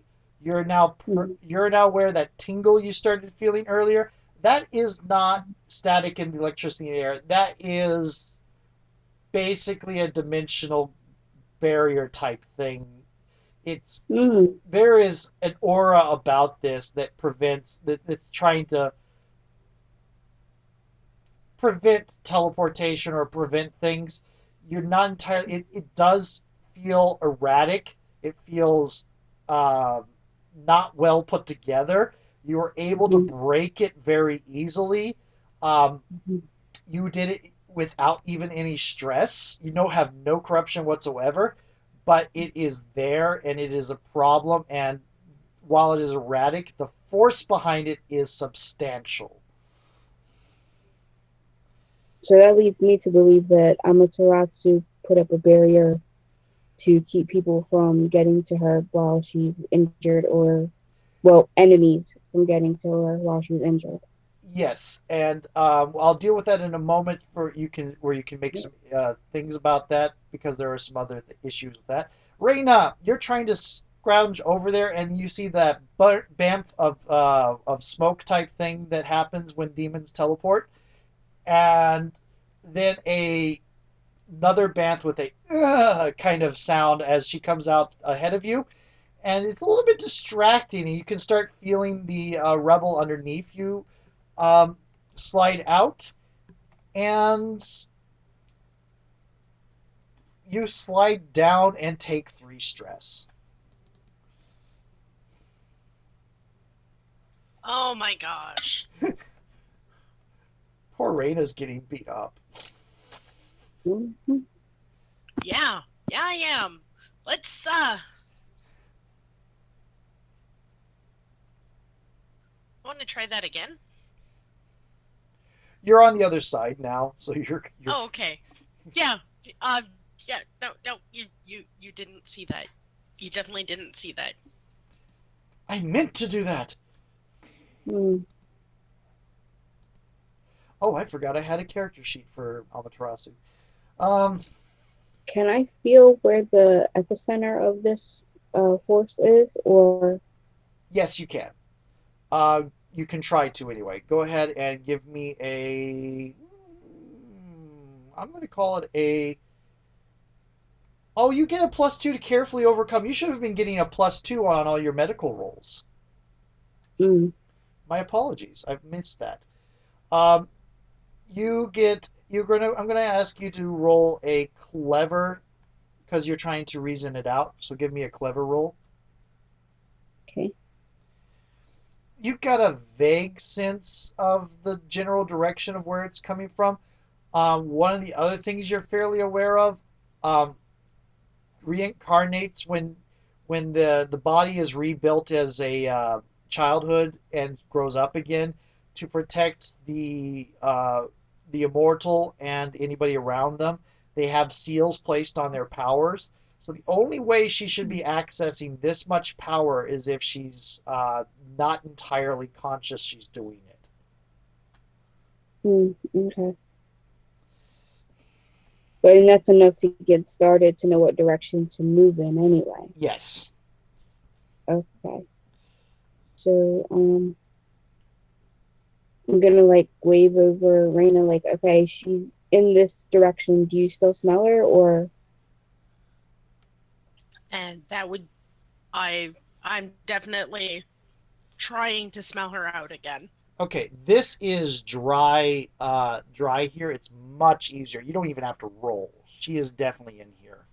Mm-hmm. You're now aware that tingle you started feeling earlier. That is not static and electricity in the air. That is basically a dimensional barrier type thing. It's Mm-hmm. there is an aura about this that that's trying to prevent teleportation or prevent things. You're not entirely. It does feel erratic. It feels um, not well put together. You were able to break it very easily. Um, Mm-hmm. you did it without even any stress. You know, have no corruption whatsoever, but it is there and it is a problem. And while it is erratic, the force behind it is substantial. So that leads me to believe that Amaterasu put up a barrier to keep people from getting to her while she's injured, or, well, enemies from getting to her while she's injured. Yes, and I'll deal with that in a moment. For you can where you can make some things about that because there are some other issues with that. Reina, you're trying to scrounge over there, and you see that bamf of smoke type thing that happens when demons teleport, and then another bamf with a kind of sound as she comes out ahead of you, and it's a little bit distracting. And you can start feeling the rebel underneath you um, slide out, and you slide down and take 3 stress. Oh my gosh. Poor Reina's getting beat up. Mm-hmm. Yeah. Yeah, I am. Let's I want to try that again. You're on the other side now, so you're. Oh, okay. Yeah. Uh yeah, no, no, you didn't see that. You definitely didn't see that. I meant to do that. Mm. Oh, I forgot I had a character sheet for Amaterasu. Um, Can I feel where the epicenter of this force is, or Yes, you can. You can try to anyway. Go ahead and give me a. I'm going to call it a. Oh, you get a +2 to carefully overcome. You should have been getting a +2 on all your medical rolls. Mm, My apologies. I've missed that. Um, you get. You're gonna. I'm gonna ask you to roll a clever because you're trying to reason it out. So give me a clever roll. okay. You've got a vague sense of the general direction of where it's coming from. One of the other things you're fairly aware of, um, reincarnates when the body is rebuilt as a childhood and grows up again to protect the immortal and anybody around them. They have seals placed on their powers. So the only way she should be accessing this much power is if she's not entirely conscious she's doing it. Okay. But that's enough to get started to know what direction to move in anyway. Yes. Okay. So, I'm gonna like wave over Raina, like, okay, she's in this direction. Do you still smell her, or And that would I I'm definitely trying to smell her out again. Okay, this is dry here. It's much easier. You don't even have to roll. She is definitely in here.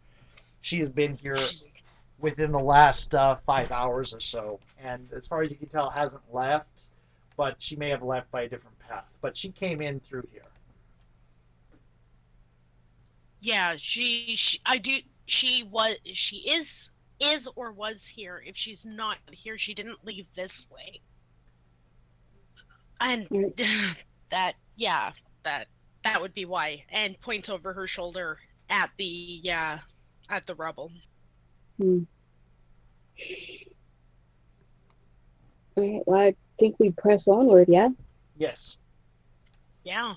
She has been here She's within the last 5 hours or so, and as far as you can tell, hasn't left. But she may have left by a different path. But she came in through here. yeah, she I do she is or was here. If she's not here, she didn't leave this way. And that yeah, that that would be why. And points over her shoulder at the at the rubble. hmm. All right, well, I think we press onward, yeah? Yes. Yeah.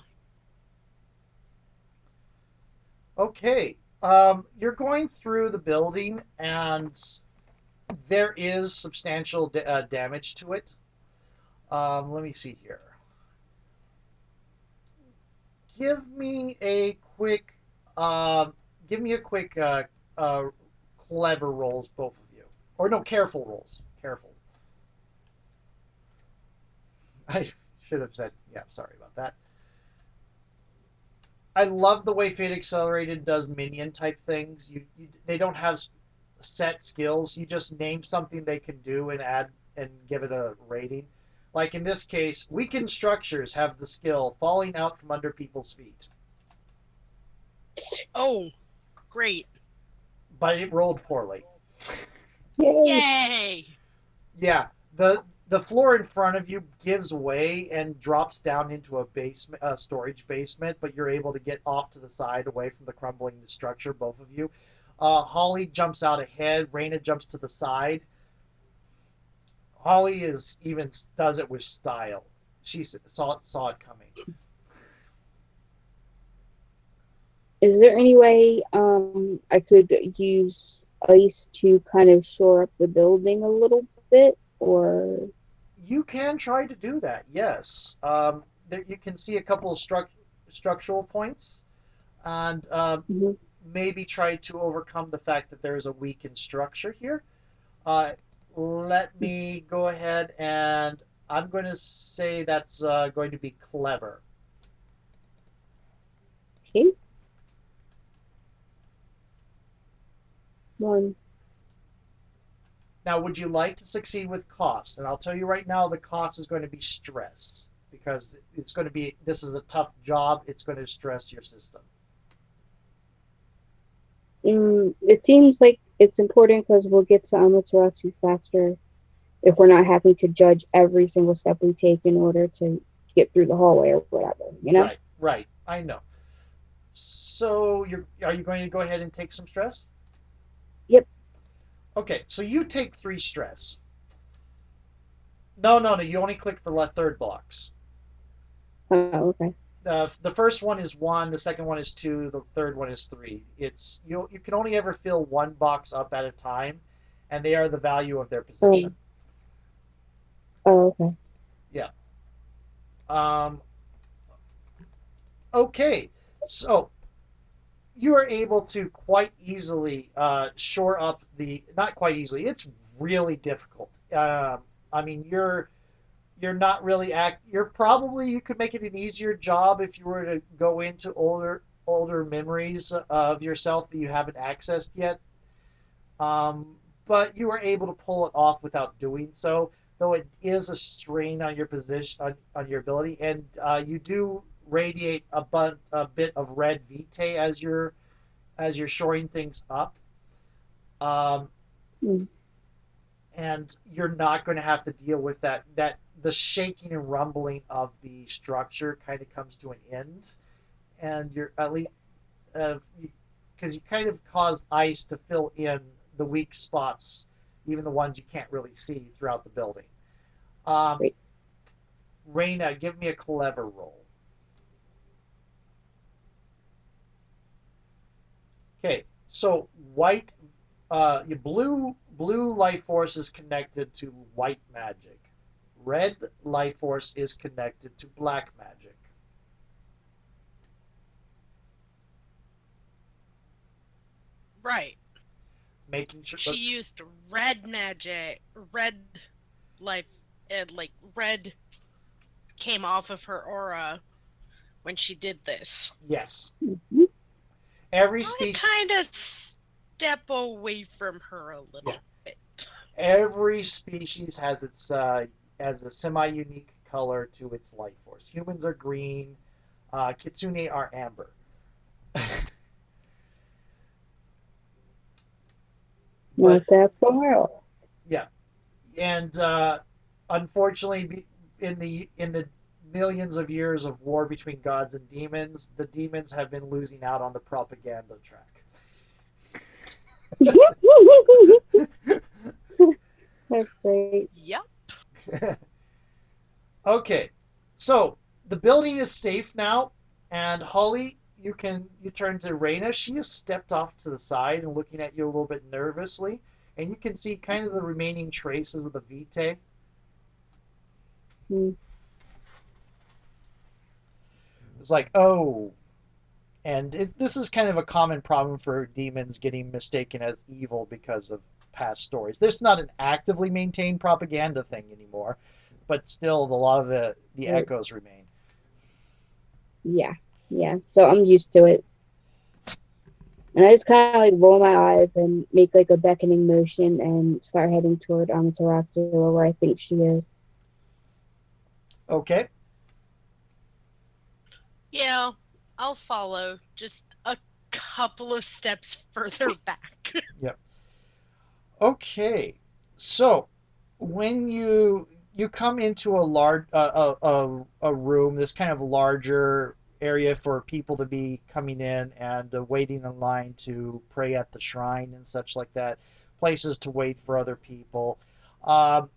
Okay. You're going through the building, and there is substantial damage to it. Let me see here. Give me a quick, uh, give me a quick uh, clever rolls, both of you, or no, careful rolls. Careful. I should have said, yeah. Sorry about that. I love the way Fate Accelerated does minion type things. They don't have set skills. You just name something they can do and add and give it a rating. Like in this case, weakened structures have the skill falling out from under people's feet, Oh, great. but it rolled poorly. Yay! Yay! Yeah, the floor in front of you gives way and drops down into a basement, a storage basement, but you're able to get off to the side, away from the crumbling structure. Both of you. Holly jumps out ahead. Raina jumps to the side. Holly is even does it with style. She saw it coming. Is there any way I could use ice to kind of shore up the building a little bit, or You can try to do that. Yes. There, you can see a couple of structural points, and mhm. maybe try to overcome the fact that there is a weakened structure here. Uh, Let me go ahead and I'm going to say that's going to be clever. Okay, one. Now, would you like to succeed with cost? And I'll tell you right now, the cost is going to be stress because it's going to be, this is a tough job. It's going to stress your system. It seems like it's important because we'll get to Amaterasu faster if we're not having to judge every single step we take in order to get through the hallway or whatever, you know? Right, right. I know. So, are you going to go ahead and take some stress? Yep. Okay, so you take 3 stress. No, no, no. You only click the third box. Oh, okay. The first one is 1, the second one is 2, the third one is 3. It's you can only ever fill one box up at a time, and they are the value of their Oh, possession. Oh, okay. Yeah. Um, okay. So you are able to quite easily shore up the. Not quite easily. It's really difficult. I mean, you're not really you're probably you could make it an easier job if you were to go into older memories of yourself that you haven't accessed yet. Um, but you were able to pull it off without doing so, though it is a strain on your position on your ability, and you do radiate a bit of red vitae as you're shoring things up. Um, Mm, and you're not going to have to deal with that the shaking and rumbling of the structure kind of comes to an end, and you're at least because you kind of cause ice to fill in the weak spots, even the ones you can't really see throughout the building. um, great. Reina, give me a clever roll. Okay, so white blue life force is connected to white magic. Red life force is connected to black magic. Right. Making sure, She used red magic, red life, and like red came off of her aura when she did this. yes, Mhm. every I species, kind of step away from her a yeah, little bit. every species has a semi-unique color to its life force. Humans are green. Kitsune are amber. But Not that far off. yeah, and unfortunately, in the millions of years of war between gods and demons, the demons have been losing out on the propaganda track. That's great. Yep. Okay, so the building is safe now, and Holly, you turn to Reina. She has stepped off to the side and looking at you a little bit nervously, and you can see kind of the remaining traces of the vitae. Mm, It's like, oh, and this is kind of a common problem for demons getting mistaken as evil because of past stories. There's not an actively maintained propaganda thing anymore, but still, a lot of the right. echoes remain. Yeah. Yeah. So I'm used to it. And I just kind of like roll my eyes and make like a beckoning motion and start heading toward Amaterasu or where I think she is. Okay. Yeah, I'll follow. Just a couple of steps further back. Yep. Okay. So when you come into a large a room, this kind of larger area for people to be coming in and waiting in line to pray at the shrine and such like that, places to wait for other people. Um,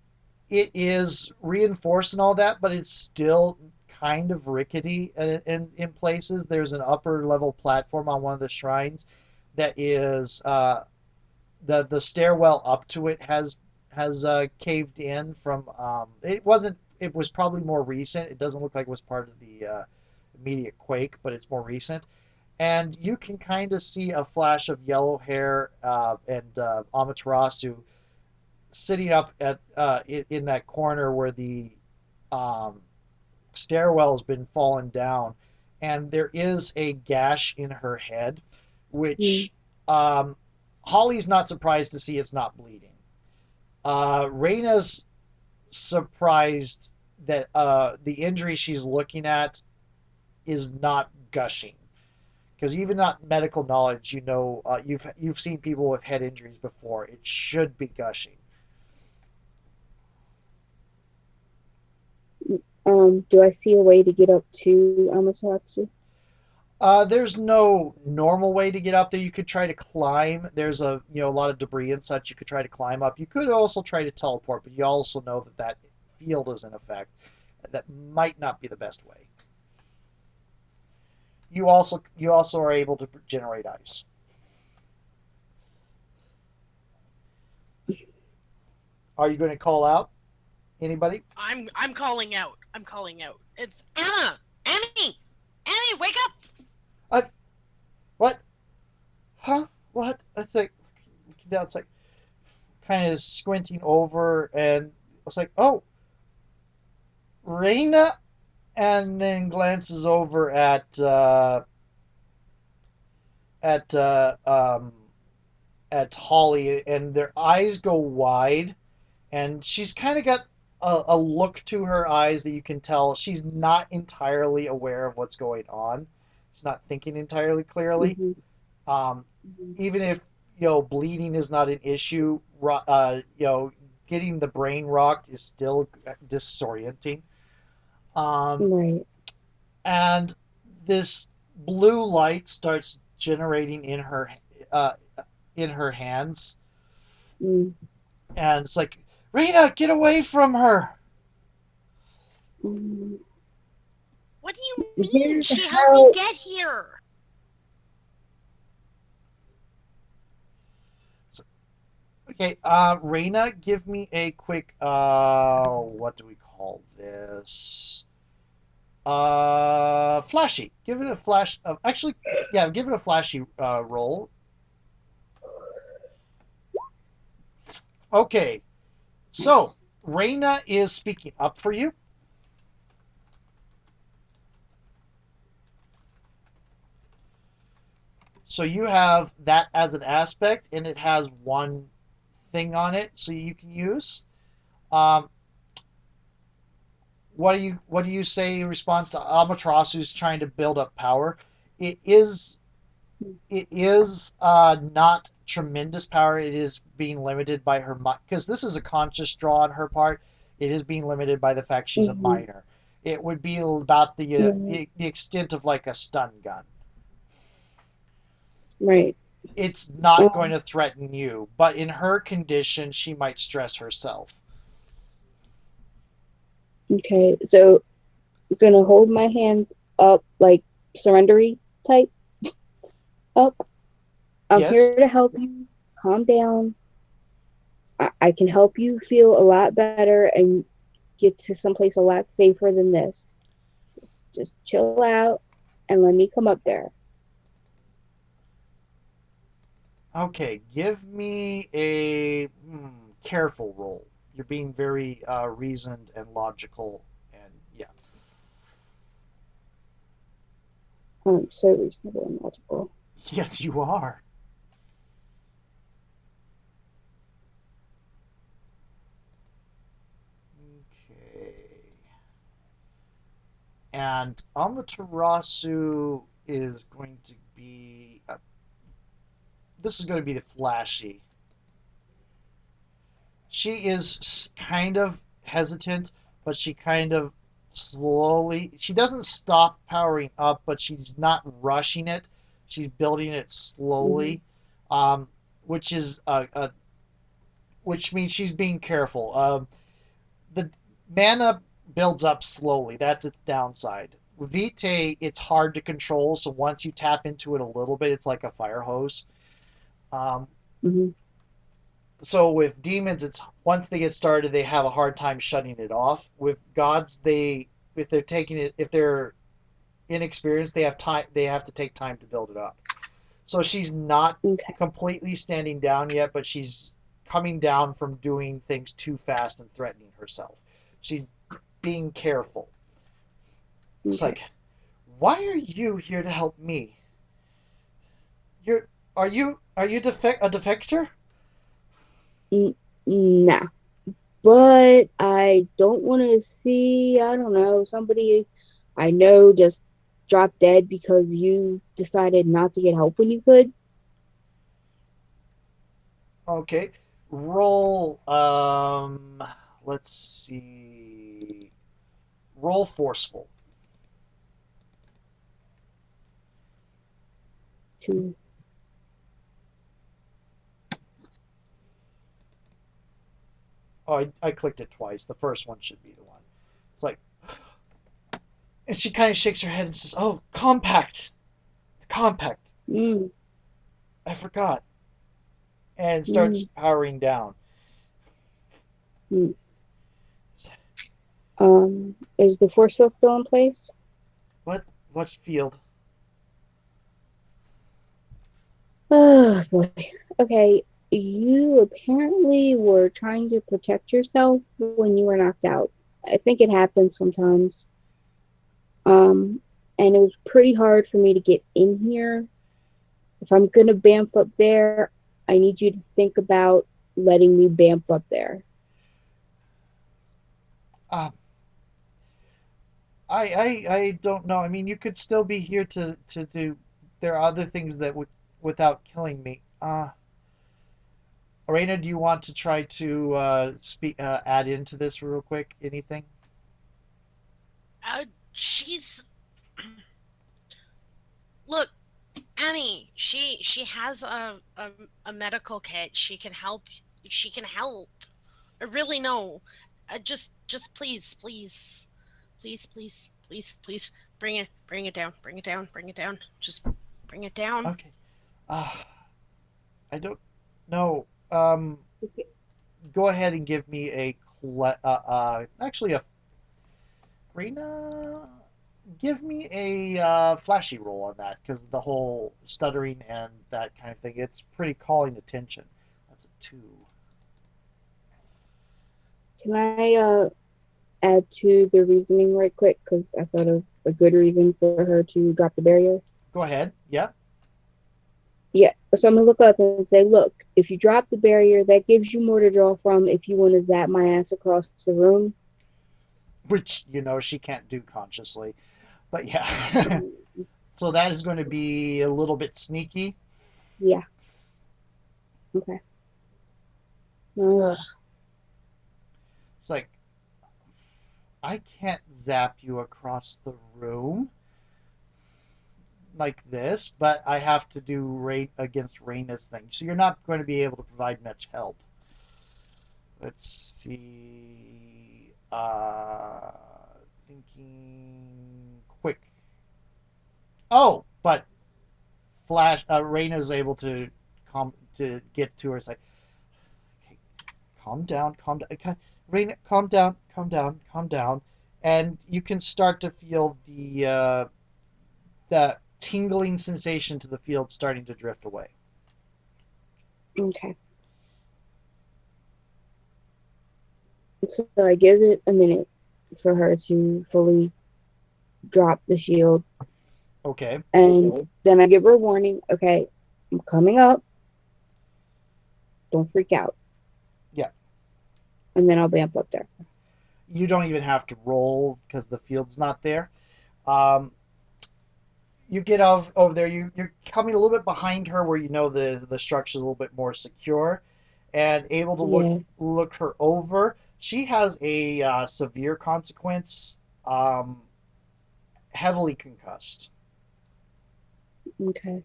it is reinforced and all that, but it's still kind of rickety in places. There's an upper level platform on one of the shrines that is the stairwell up to it has caved in from it wasn't it was probably more recent. It doesn't look like it was part of the immediate quake, but it's more recent. And you can kind of see a flash of yellow hair and Amaterasu sitting up at in that corner where the um, stairwell has been fallen down, and there is a gash in her head, Mm, which Holly's not surprised to see it's not bleeding. Reina's surprised that the injury she's looking at is not gushing. Because even not medical knowledge, you've seen people with head injuries before. It should be gushing. do I see a way to get up to Amaterasu? There's no normal way to get up there. You could try to climb. There's a lot of debris and such. You could try to climb up. You could also try to teleport, but you also know that field is in effect. That might not be the best way. You also are able to generate ice. Are you going to call out Anybody? I'm calling out. I'm calling out. It's Anna. Annie. Annie, wake up. Uh, what? Huh? What? It's like looking down. It's like kind of squinting over, and it's like, oh, Reina, and then glances over at at Holly, and their eyes go wide, and she's kind of got a look to her eyes that you can tell she's not entirely aware of what's going on. She's not thinking entirely clearly. Mm-hmm. Um, Mm-hmm. Even if bleeding is not an issue, getting the brain rocked is still disorienting. Um, Right. and this blue light starts generating uh, in her hands, Mm. and it's like, Rita, get away from her. Mm. What do you I'm mean? here to She helped me help. get here. So, okay, Reina, give me a quick, what do we call this? Flashy. Give it a flash. Actually, yeah, give it a flashy roll. Okay, so Reina is speaking up for you. So you have that as an aspect, and it has one thing on it, so you can use. Um, what do you say in response to Amaterasu's trying to build up power? It is it is not tremendous power. It is being limited by her because this is a conscious draw on her part. It is being limited by the fact she's a Mm-hmm. minor. It would be about Right. the extent of like a stun gun. Right. It's not going Um, to threaten you, but in her condition, she might stress herself. okay. So I'm gonna hold my hands up, like surrendery type up. I'm Yes. here to help you. Calm down. I can help you feel a lot better and get to someplace a lot safer than this. Just chill out and let me come up there. Okay. Give me a careful roll. You're being very reasoned and logical, and yeah. So reasonable and logical. Yes, you are. Okay. And Amaterasu is going to be. This is going to be the flashy. She is kind of hesitant, but she kind of slowly. She doesn't stop powering up, but she's not rushing it. She's building it Mm-hmm. slowly, um, which is which means she's being careful. The mana builds up slowly. That's its downside. Vitae, it's hard to control, so once you tap into it a little bit, it's like a fire hose. Um, Mm-hmm. so with demons, it's once they get started, they have a hard time shutting it off. With gods, they if they're taking it, if they're inexperienced, they have time. They have to take time to build it up. So she's not Okay. completely standing down yet, but she's coming down from doing things too fast and threatening herself. She's being careful. It's Okay. like, why are you here to help me? You're are you a defector? N- nah. But I don't want to see, I don't know, somebody I know just drop dead because you decided not to get help when you could. Okay. Roll let's see. Roll forceful. To Oh, I clicked it twice. The first one should be the one. It's like and she kind of shakes her head and says, "Oh, compact. Compact. mm, I forgot." And starts mm, powering down. mm. Is the force field still in place? What field? Oh boy. Okay. You apparently were trying to protect yourself when you were knocked out. I think it happens sometimes. Um, and it was pretty hard for me to get in here. If I'm gonna bamf up there, I need you to think about letting me bamf up there. Um, I don't know. I mean, you could still be here to do. There are other things that would without killing me. Arena, do you want to try to speak add into this real quick? Anything? She's look, Annie. She has a medical kit. She can help. She can help. I really know. Just please, please, please, please, please, please, bring it down, bring it down, bring it down. Just bring it down. Okay. Uh, I don't know. Go ahead and give me a actually a Rena. Give me a flashy roll on that because the whole stuttering and that kind of thing. It's pretty calling attention. That's a two. Can I add to the reasoning right quick? Because I thought of a good reason for her to drop the barrier. Go ahead. Yeah. Yeah, so I'm gonna look up and say, look, if you drop the barrier, that gives you more to draw from if you want to zap my ass across the room. Which she can't do consciously, but yeah. Um, So that is going to be a little bit sneaky. yeah, okay. Ugh, It's like I can't zap you across the room like this, but I have to do rate against Raina's thing. So you're not going to be able to provide much help. Let's see. Thinking quick. Oh, but Flash. Raina's able to get to her. It's like, okay, calm down, calm down. Okay, Raina, calm down, calm down, calm down, and you can start to feel the tingling sensation to the field starting to drift away. okay. So I give it a minute for her to fully drop the shield, Okay. and then I give her a warning. Okay, I'm coming up. Don't freak out, Yeah. and then I'll bamf up there. You don't even have to roll because the field's not there. Um, you get over there. You're coming a little bit behind her where the structure is a little bit more secure, and able to look Yeah. look her over. She has a severe consequence, um, heavily concussed. Okay.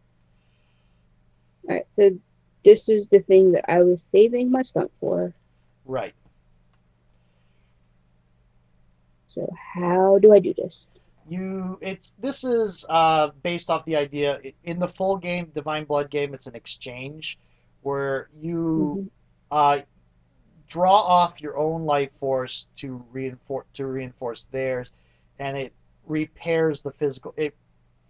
All right. So this is the thing that I was saving my stunt for. Right. So how do I do this? This is based off the idea in the full game Divine Blood game. It's an exchange where you Mm-hmm. uh, draw off your own life force to reinforce theirs, and it repairs the physical. It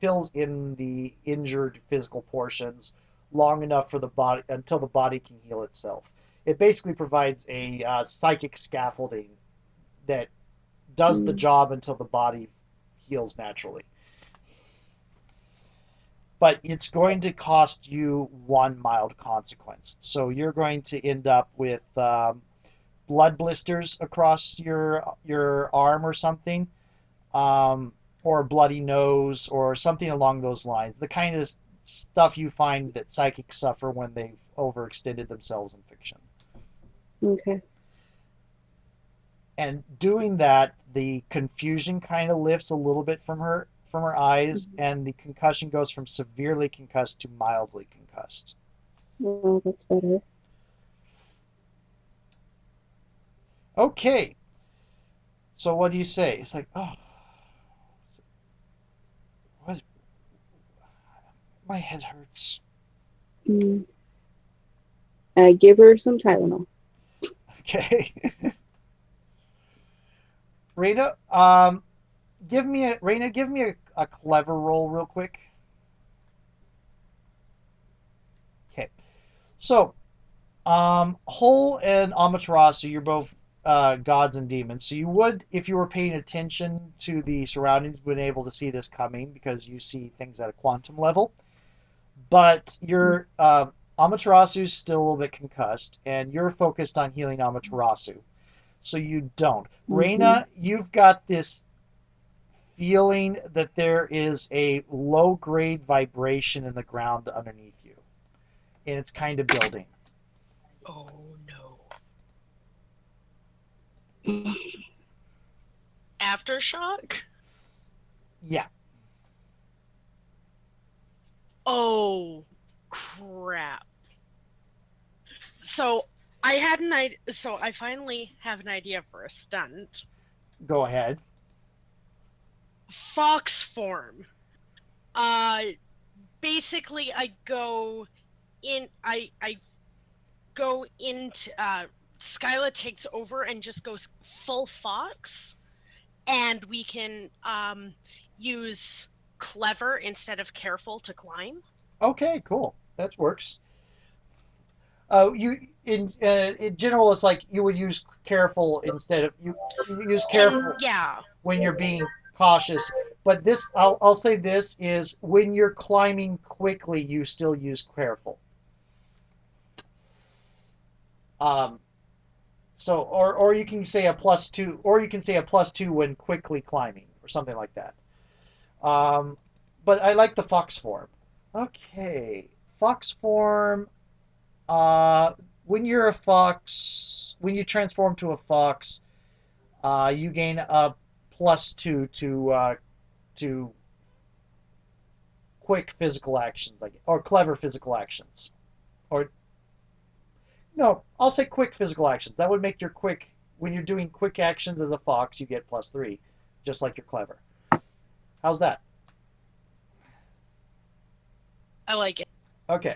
fills in the injured physical portions long enough for the body until the body can heal itself. It basically provides a psychic scaffolding that does the Mm, job until the body heals naturally. But it's going to cost you one mild consequence. So you're going to end up with blood blisters across your arm or something, or a bloody nose or something along those lines. The kind of stuff you find that psychics suffer when they've overextended themselves in fiction. okay. And doing that, the confusion kind of lifts a little bit from her eyes, Mm-hmm. and the concussion goes from severely concussed to mildly concussed. Well, that's better. Okay, so what do you say? It's like, oh, what, my head hurts. Mm. I give her some Tylenol. Okay. Reina, give me a clever roll real quick. Okay. So, Hole and Amaterasu, you're both gods and demons. So you would, if you were paying attention to the surroundings, been able to see this coming because you see things at a quantum level. But your Amaterasu's still a little bit concussed, and you're focused on healing Amaterasu. So you don't. Mm-hmm. Reina, you've got this feeling that there is a low grade vibration in the ground underneath you, and it's kind of building. Oh no. Aftershock? Yeah. Oh crap. So so I finally have an idea for a stunt. Go ahead. Fox form. Uh basically I go into Skyla takes over and just goes full fox, and we can use clever instead of careful to climb. Okay, cool. That works. You in general, it's like you would use careful instead of you use And careful yeah, when you're being cautious. But this, I'll say this is when you're climbing quickly, you still use careful. Um, so or you can say a plus two, or you can say a plus two when quickly climbing, or something like that. Um, but I like the fox form. Okay, fox form. Uh, when you're a fox, when you transform to a fox, you gain a plus two to quick physical actions, like or clever physical actions, or no, I'll say quick physical actions. That would make your quick when you're doing quick actions as a fox, you get plus three, just like you're clever. How's that? I like it. Okay,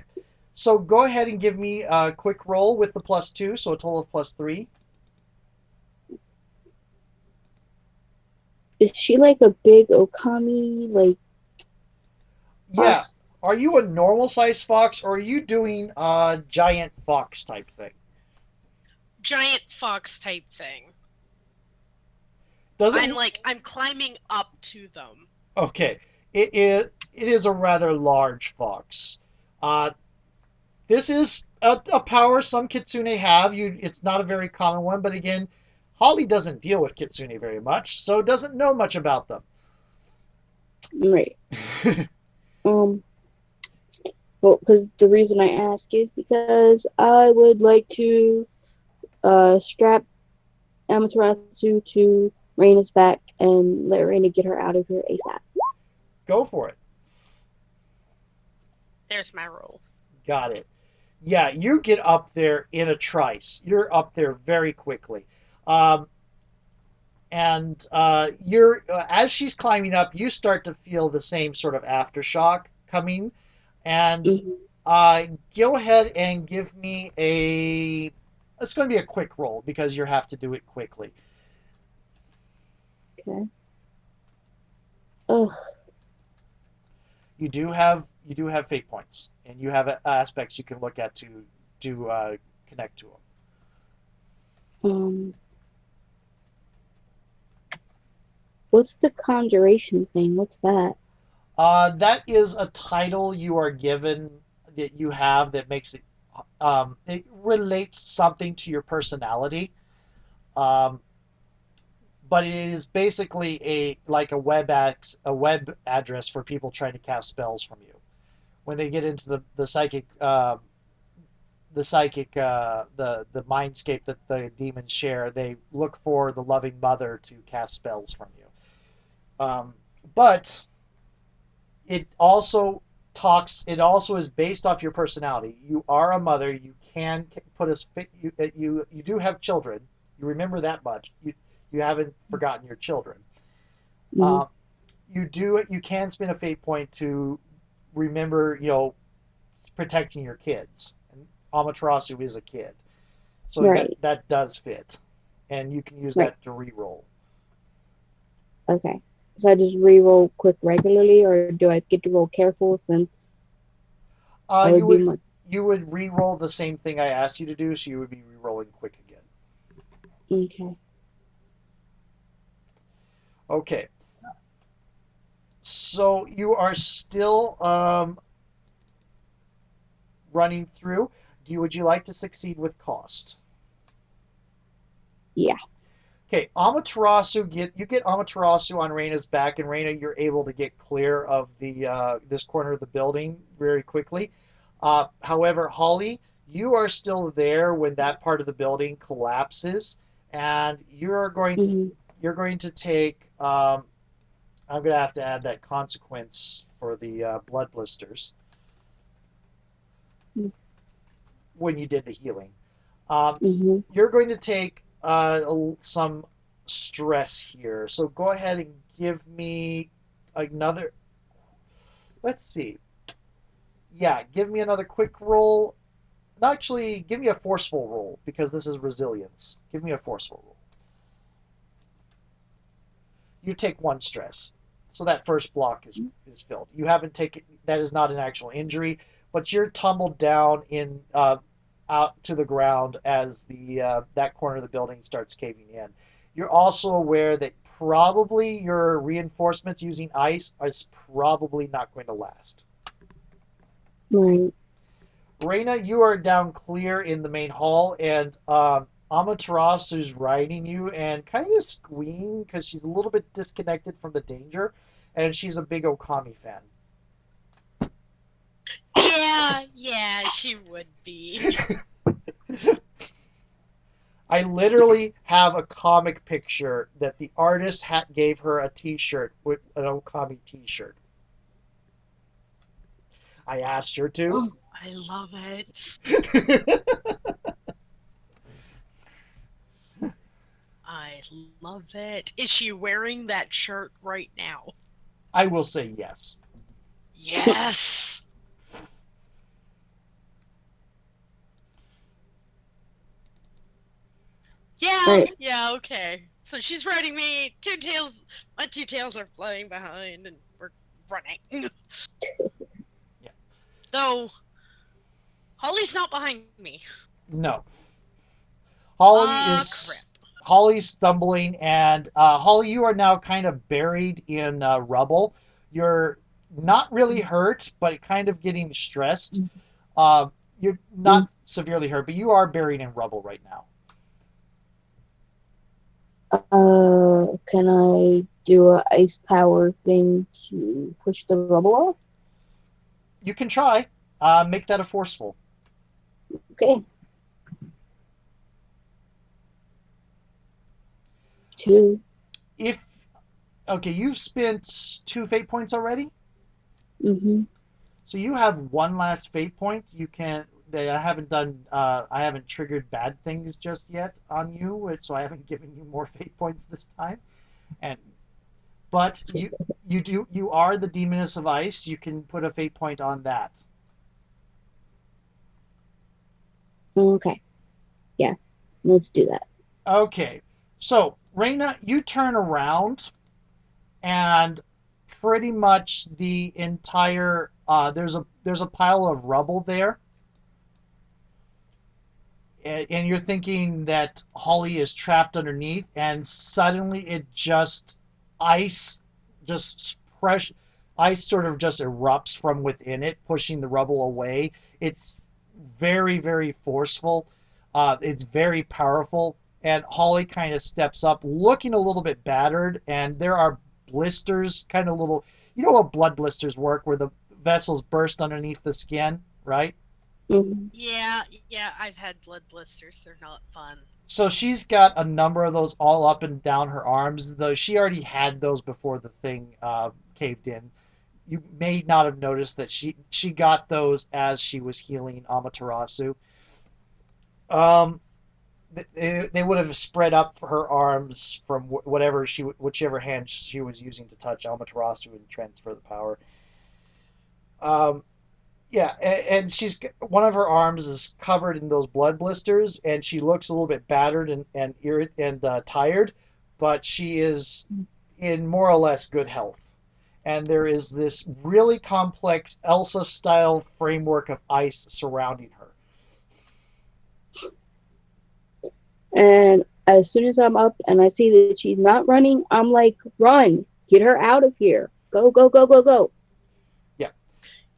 so go ahead and give me a quick roll with the plus two, so a total of plus three. Is she like a big Okami like Yeah. fox? Are you a normal size fox or are you doing a giant fox type thing? Giant fox type thing. Doesn't I'm climbing up to them. okay. It is a rather large fox. Uh, this is a power some kitsune have. It's not a very common one, but again, Holly doesn't deal with kitsune very much, so doesn't know much about them. Right. Um. Well, because the reason I ask is because I would like to strap Amaterasu to Raina's back and let Raina get her out of here ASAP. Go for it. There's my roll. Got it. Yeah, you get up there in a trice. You're up there very quickly. Um, and you're as she's climbing up, you start to feel the same sort of aftershock coming. And Mm-hmm. uh, go ahead and give me a. It's going to be a quick roll because you have to do it quickly. Okay. Ugh. You do have fate points, and you have aspects you can look at to connect to them. Um. What's the conjuration thing? What's that? That is a title you are given that you have that makes it. It relates something to your personality. Um, but it is basically a like a web address for people trying to cast spells from you. When they get into the psychic the mindscape that the demons share, they look for the loving mother to cast spells from you. But it also it also is based off your personality. You are a mother. You can put a you do have children. You remember that much. You haven't forgotten your children. Mm-hmm. uh, you can spend a fate point to remember, protecting your kids. And Amaterasu is a kid, so Right. that does fit, and you can use Right. that to re-roll. Okay. So I just re-roll quick regularly, or do I get to roll careful since I You would be would more? re-roll the same thing I asked you to do, so you would be re-rolling quick again. Okay. Okay. So you are still running through. Would you like to succeed with cost? Yeah. Okay, Amaterasu you get Amaterasu on Reina's back, and Reina, you're able to get clear of the this corner of the building very quickly. However, Holly, you are still there when that part of the building collapses, and Hmm. you're going to take. I'm going to have to add that consequence for the blood blisters when you did the healing. Um, Hmm. you're going to take some stress here. So go ahead and give me another. Let's see. Yeah, give me another quick roll. Actually, give me a forceful roll because this is resilience. Give me a forceful roll. You take one stress. So that first block is filled. You haven't taken that is not an actual injury, but you're tumbled down in out to the ground as the that corner of the building starts caving in. You're also aware that probably your reinforcements using ice is probably not going to last. Right. Reina, you are down clear in the main hall, and Amaterasu's riding you and kind of squealing because she's a little bit disconnected from the danger, and she's a big Okami fan. Yeah, yeah, she would be. I literally have a comic picture that the artist gave her a T-shirt with an Okami T-shirt. I asked her to. I love it. I love it. Is she wearing that shirt right now? I will say yes. Yes. All Yeah, right. yeah, okay. So she's riding me. Two tails. My two tails are flying behind, and we're running. Yeah. Though Holly's not behind me. No. Holly Crap. is Holly's stumbling, and Holly, you are now kind of buried in rubble. You're not really hurt, but kind of getting stressed. Uh, you're Mm. not severely hurt, but you are buried in rubble right now. Can I do a ice power thing to push the rubble off? You can try. Make that a forceful. Okay. Two. If okay, you've spent 2 fate points already, Mm-hmm. so you have one last fate point. You can. I haven't done. I haven't triggered bad things just yet on you, so I haven't given you more fate points this time. And but you are the demoness of ice. You can put a fate point on that. Okay. Yeah. Let's do that. Okay, so Reina, you turn around and pretty much the entire there's a pile of rubble there, and you're thinking that Holly is trapped underneath, and suddenly it just ice just fresh ice sort of just erupts from within it, pushing the rubble away. It's very forceful. It's very powerful, and Holly kind of steps up, looking a little bit battered, and there are blisters, kind of little. You know how blood blisters work, where the vessels burst underneath the skin, right? Mm-hmm. Yeah, yeah, I've had blood blisters. They're not fun. So she's got a number of those all up and down her arms, though she already had those before the thing caved in. You may not have noticed that she got those as she was healing Amaterasu. Um, they would have spread up her arms from whichever hand she was using to touch Amaterasu and transfer the power. Um, Yeah, and she's one of her arms is covered in those blood blisters, and she looks a little bit battered and tired, but she is in more or less good health. And there is this really complex Elsa style framework of ice surrounding her. And as soon as I'm up and I see that she's not running, I'm like, run, get her out of here. Go, go, go, go, go. Yeah.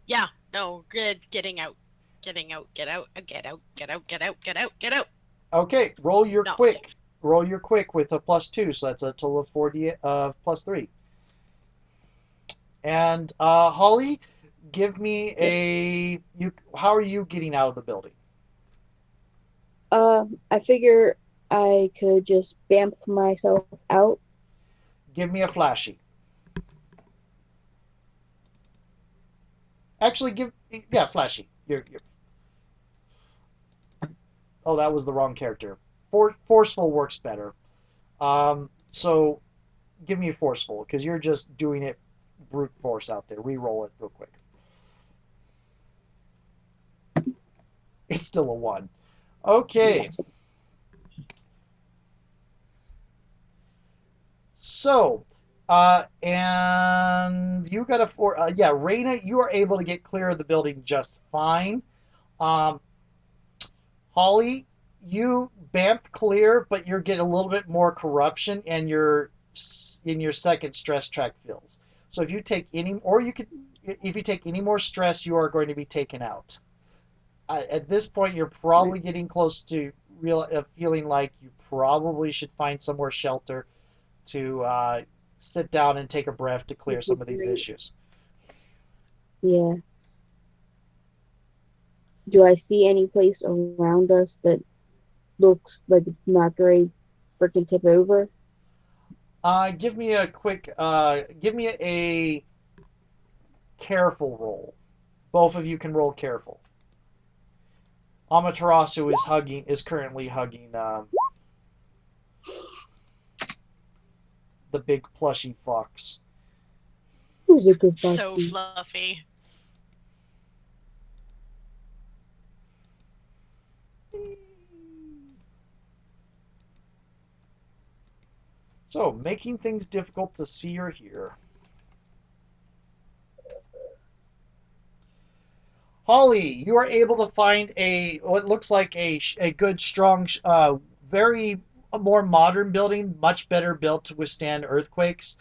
Yeah, no, good. Getting out. Getting out. Get out. Get out. Get out. Get out. Get out. Get out. Okay, roll your Not quick. safe. Roll your quick with a +2, so that's a total of 40 of +3. And Holly, give me Yep. a you. How are you getting out of the building? I figure I could just bamf myself out. Give me a flashy. Actually, give yeah, flashy. You're oh, that was the wrong character. Forceful works better. So give me a forceful because you're just doing it brute force out there. Re-roll it real quick. It's still a one. Okay, Yeah. so and you got a four. Yeah, Reina, you are able to get clear of the building just fine. Um, Holly, you bamf clear, but you're getting a little bit more corruption, and you're in your second stress track fills. So if you take any, or you could, if you take any more stress, you are going to be taken out. At this point, you're Right. probably getting close to real feeling like you probably should find somewhere shelter to sit down and take a breath to clear some of these Recuperate. issues. Yeah. Do I see any place around us that looks like it's not great freaking tip over? Give me a quick, give me a careful roll. Both of you can roll careful. Amaterasu is currently hugging the big plushy fox. Who's a good So foxy? fluffy. So, making things difficult to see or hear. Holly, you are able to find a what looks like a good, strong, very more modern building, much better built to withstand earthquakes,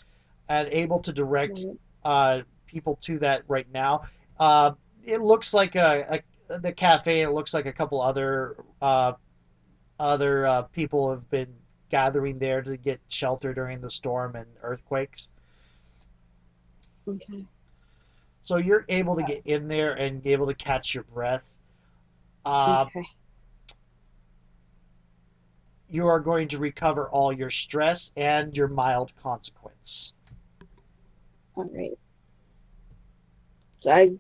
and able to direct Right. people to that right now. It looks like the cafe. It looks like a couple other people have been gathering there to get shelter during the storm and earthquakes. Okay. So you're able to get in there and be able to catch your breath. Uh, Okay. you are going to recover all your stress and your mild consequence. All right. So I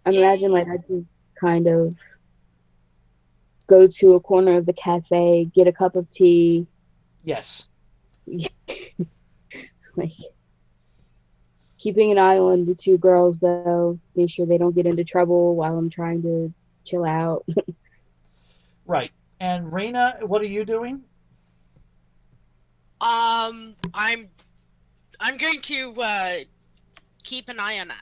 imagine like Yay. I just kind of go to a corner of the cafe, get a cup of tea, Yes. like keeping an eye on the two girls though, make sure they don't get into trouble while I'm trying to chill out. Right. And Reina, what are you doing? I'm going to keep an eye on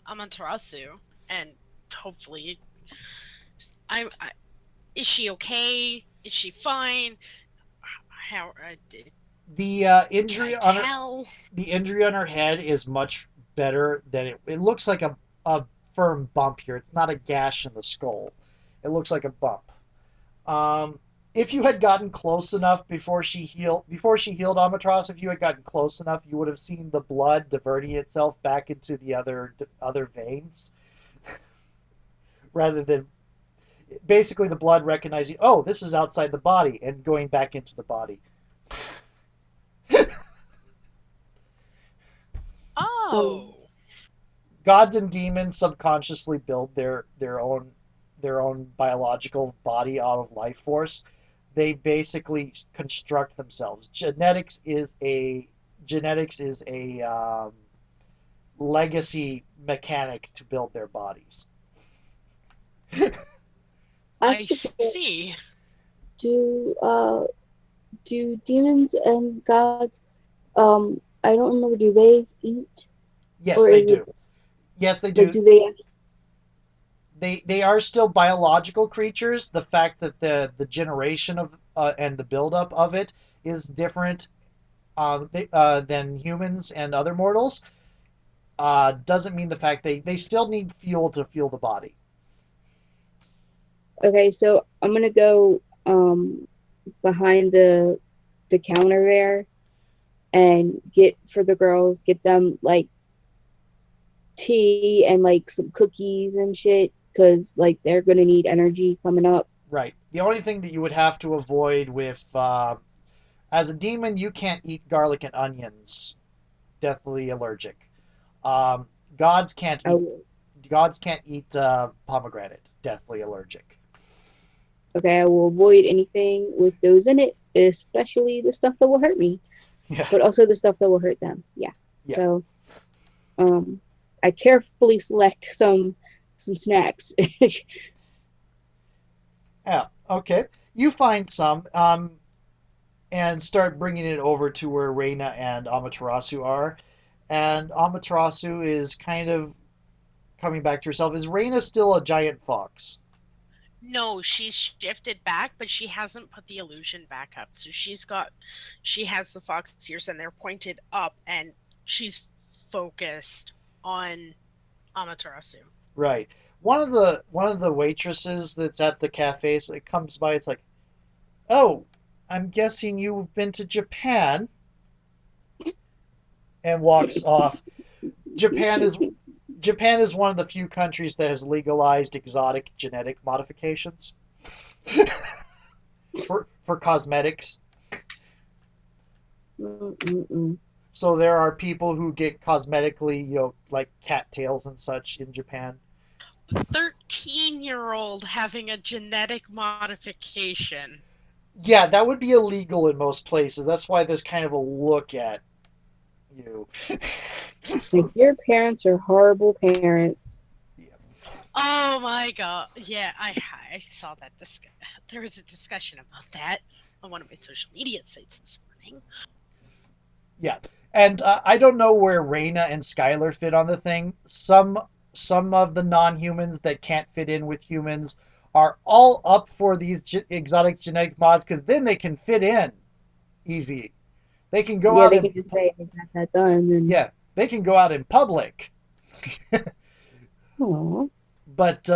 Amaterasu and hopefully, I is she okay? Is she fine? How The can I injury on her tell? the injury on her head is much better than it looks like a firm bump here. It's not a gash in the skull. It looks like a bump. Um, if you had gotten close enough before she healed Amatros, if you had gotten close enough, you would have seen the blood diverting itself back into the other veins, rather than basically the blood recognizing, oh, this is outside the body, and going back into the body. Um, Oh, Gods and demons subconsciously build their own biological body out of life force. They basically construct themselves. Genetics is a legacy mechanic to build their bodies. I I forget. see. Do do demons and gods? Um, I don't remember. Do they eat, Yes, or they is it do. Yes, they like do. do they? They are still biological creatures. The fact that the generation of and the buildup of it is different than humans and other mortals doesn't mean the fact they still need fuel to fuel the body. Okay, so I'm gonna go behind the counter there and get for the girls, get them like tea and like some cookies and shit because like they're gonna need energy coming up. Right. The only thing that you would have to avoid with as a demon, you can't eat garlic and onions. Deathly allergic. Um, gods can't I eat will, gods can't eat pomegranate. Deathly allergic. okay, I will avoid anything with those in it, especially the stuff that will hurt me, Yeah. but also the stuff that will hurt them. Yeah. Yeah. So um, I carefully select some snacks. Yeah. Okay. You find some and start bringing it over to where Reina and Amaterasu are, and Amaterasu is kind of coming back to herself. Is Reina still a giant fox? No, she's shifted back, but she hasn't put the illusion back up. So she has the fox ears and they're pointed up, and she's focused on Amaterasu. Right. One of the waitresses that's at the cafe so it comes by. It's like, oh, I'm guessing you've been to Japan, and walks off. Japan is Japan is one of the few countries that has legalized exotic genetic modifications for cosmetics. Mm-mm-mm. So there are people who get cosmetically, like cattails and such in Japan. 13-year-old having a genetic modification. Yeah, that would be illegal in most places. That's why there's kind of a look at you. Like your parents are horrible parents. Yeah. Oh my god. Yeah, I saw that there was a discussion about that on one of my social media sites this morning. Yeah, and I don't know where Reina and Skylar fit on the thing. Some of the non-humans that can't fit in with humans are all up for these exotic genetic mods because then they can fit in easy. They can go Yeah, out they and can just say they got that done and yeah, they can go out in public. oh, But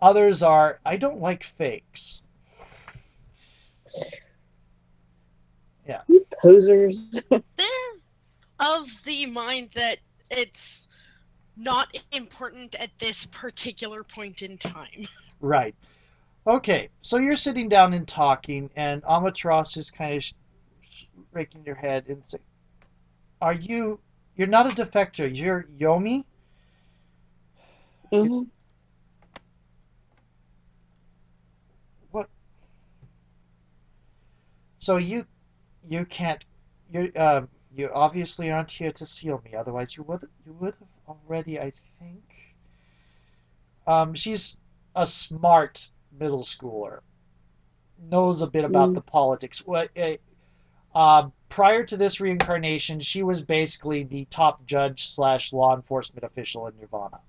others are. I don't like fakes. Yeah, posers. They're of the mind that it's not important at this particular point in time. right. Okay, so you're sitting down and talking, and Amaterasu is kind of raking your head and saying, "Are you? You're not a defector. You're Yomi. You, Hmm. what? So you can't. You obviously aren't here to seal me. Otherwise, you would have already. I think. She's a smart middle schooler. Knows a bit about Mm, the politics. What? Prior to this reincarnation, she was basically the top judge slash law enforcement official in Nirvana.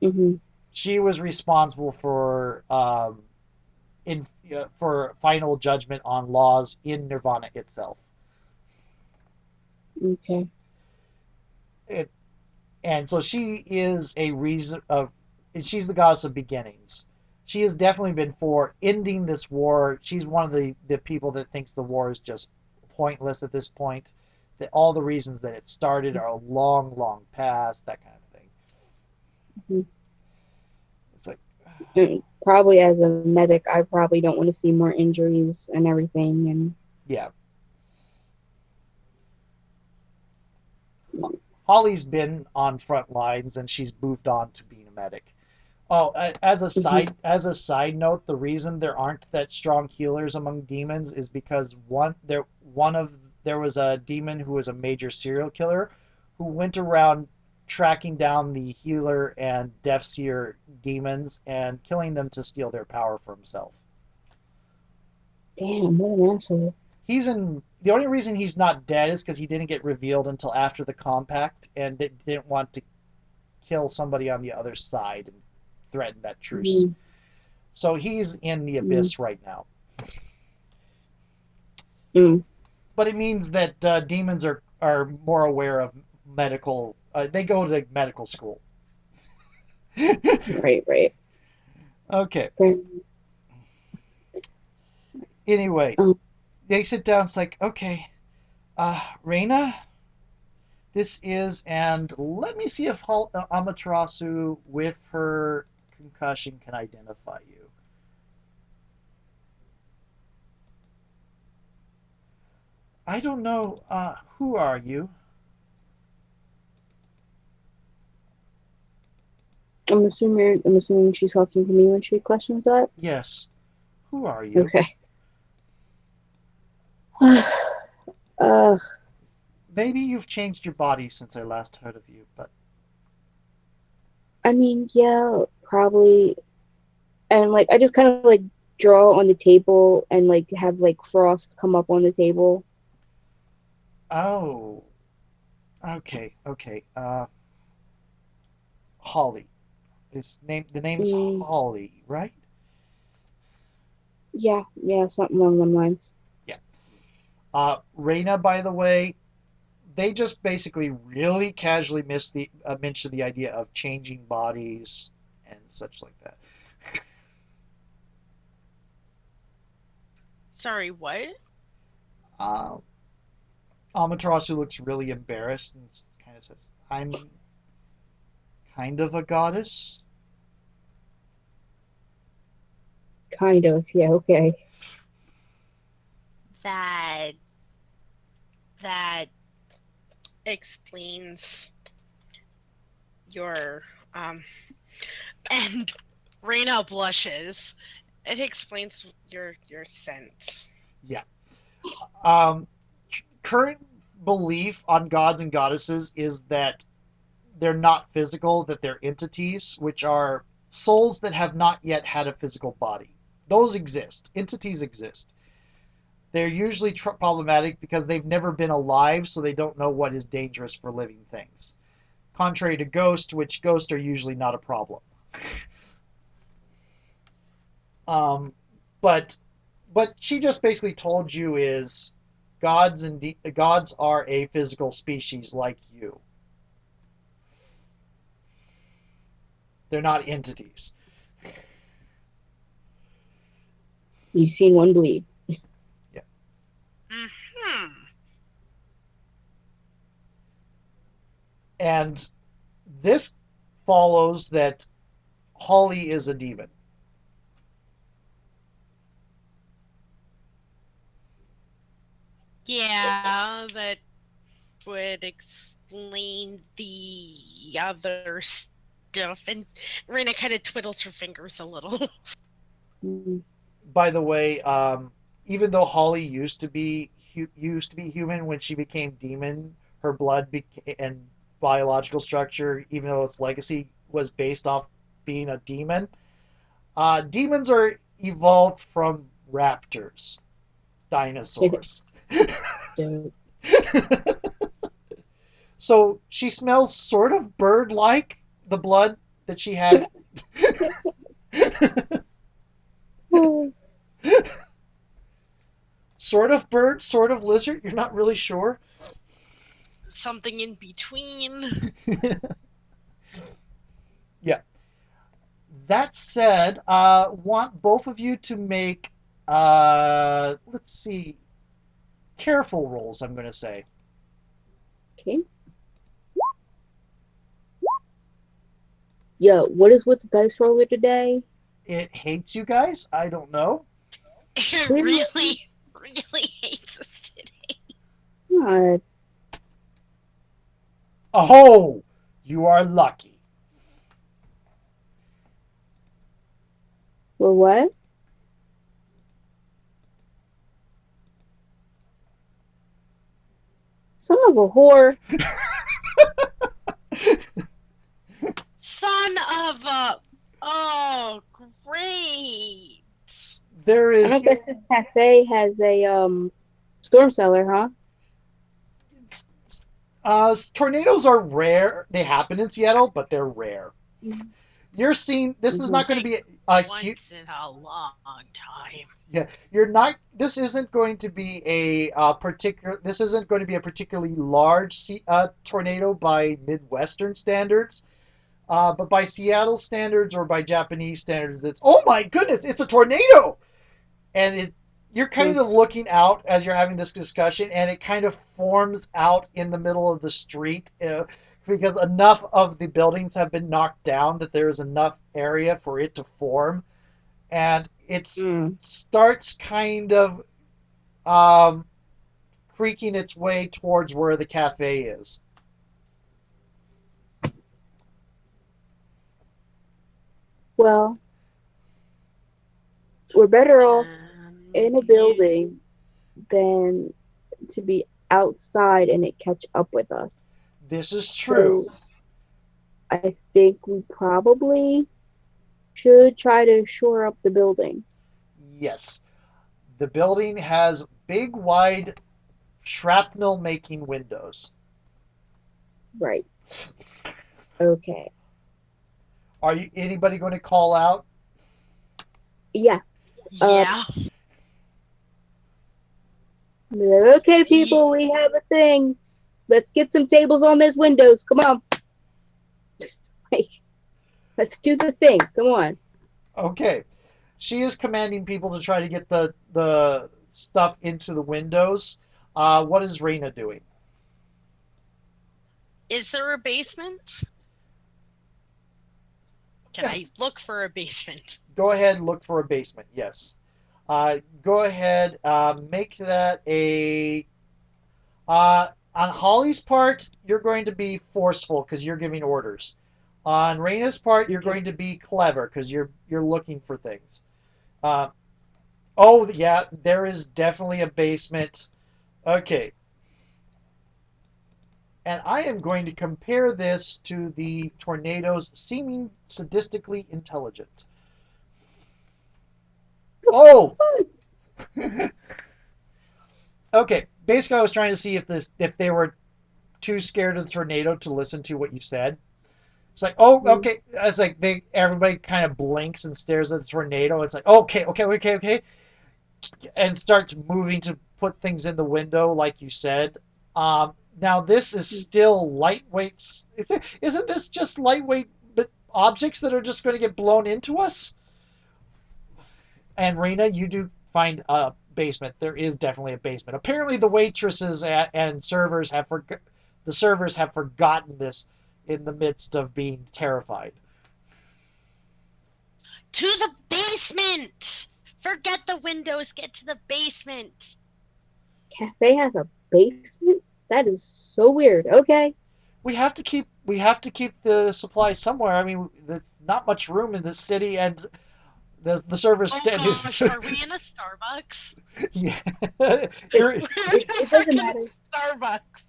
mm-hmm. She was responsible for final judgment on laws in Nirvana itself. Okay. It, and so she is a reason of, and she's the goddess of beginnings. She has definitely been for ending this war. She's one of the people that thinks the war is just pointless at this point. That all the reasons that it started are long, long past. That kind of thing. Mm-hmm. It's like, And probably as a medic, I probably don't want to see more injuries and everything. And yeah. Holly's been on front lines and she's moved on to being a medic. Oh, mm-hmm. as a side note, the reason there aren't that strong healers among demons is because there was a demon who was a major serial killer who went around tracking down the healer and deathseer demons and killing them to steal their power for himself. Damn, what an asshole. He's in. the only reason he's not dead is because he didn't get revealed until after the compact, and they didn't want to kill somebody on the other side and threaten that truce. Mm, So he's in the mm, abyss right now. mm. But it means that demons are more aware of medical. They go to medical school. Right, right. Okay. Fair. Anyway, Um, they sit down. It's like, okay, Reina, this is, and let me see if Amaterasu, with her concussion, can identify you. I don't know. Who are you? I'm assuming she's talking to me when she questions that. Yes. Who are you? Okay. uh, Maybe you've changed your body since I last heard of you, but I mean, yeah, probably. And like, I just kind of like draw on the table and like have like frost come up on the table. oh, okay. Holly. The name's Mm, Holly, right? yeah, yeah, something along them lines. Yeah. Reina, by the way, they just basically really casually missed the mentioned the idea of changing bodies and such like that. Sorry, what? Uh, Amaterasu looks really embarrassed and kind of says, "I'm kind of a goddess." Kind of, yeah, okay. That that explains your and Reina blushes. It explains your scent. Yeah. Um, Current belief on gods and goddesses is that they're not physical, that they're entities, which are souls that have not yet had a physical body. Those exist. Entities exist. They're usually problematic because they've never been alive, so they don't know what is dangerous for living things. Contrary to ghosts, which ghosts are usually not a problem. Um, but but she just basically told you is gods are a physical species like you. They're not entities. You've seen one bleed. Yeah. Hmm. And this follows that Holly is a demon. Yeah, that would explain the other stuff. And Rena kind of twiddles her fingers a little. Mm. By the way, even though Holly used to be human, when she became demon, her and biological structure, even though its legacy was based off being a demon, demons are evolved from raptors, dinosaurs. Dope. So she smells sort of bird-like, the blood that she had. Sort of bird, sort of lizard. You're not really sure. Something in between. Yeah. That said, want both of you to make, let's see, careful rolls, I'm going to say. Okay. Yeah, what is with the dice roller today? It hates you guys? I don't know. It Really? really hates us today. God. Oh, you are lucky. For what? Son of a whore. Son of a. Oh, great. There I is, don't guess this cafe has a Storm cellar, huh? Tornadoes are rare. They happen in Seattle, but they're rare. Mm-hmm. You're seeing this is not going to Like be a huge. once in a long time. Yeah, you're not. This isn't going to be a particular. This isn't going to be a particularly large tornado by Midwestern standards. But by Seattle standards or by Japanese standards, it's oh my goodness, it's a tornado, and you're kind of looking out as you're having this discussion, and it kind of forms out in the middle of the street because enough of the buildings have been knocked down that there is enough area for it to form, and it Mm. starts kind of um, creaking its way towards where the cafe is. Well, we're better off in a You, building than to be outside and it catch up with us. This is true. So I think we probably should try to shore up the building. Yes, the building has big, wide shrapnel making windows. Right. Okay. Are you anybody going to call out? Yeah. Uh, yeah. okay, Ye- people, we have a thing. Let's get some tables on those windows. Come on. Like, let's do the thing. Come on. Okay. She is commanding people to try to get the stuff into the windows. What is Reina doing? Is there a basement? Can Yeah, I look for a basement? go ahead and look for a basement. Yes. Go ahead. Make that a. On Holly's part, you're going to be forceful because you're giving orders. On Reina's part, you're Okay. going to be clever because you're looking for things. Uh, oh yeah, there is definitely a basement. Okay, and I am going to compare this to the tornadoes seeming sadistically intelligent. Oh, okay. Basically, I was trying to see if they were too scared of the tornado to listen to what you said. It's like, oh, Mm. okay. It's like everybody kind of blinks and stares at the tornado. It's like, okay, okay, okay, okay, and starts moving to put things in the window, like you said. Now this is still lightweight. Isn't this just lightweight objects that are just going to get blown into us? And Rena, you do find a basement. There is definitely a basement. Apparently, the waitresses and servers the servers have forgotten this in the midst of being terrified. To the basement! Forget the windows, get to the basement! Cafe has a basement? That is so weird. Okay. We have to keep the supplies somewhere. I mean, there's not much room in this city, and the servers Oh standing. gosh, are we in a Starbucks? Yeah, It, you're We're in a it doesn't freaking matter. Starbucks.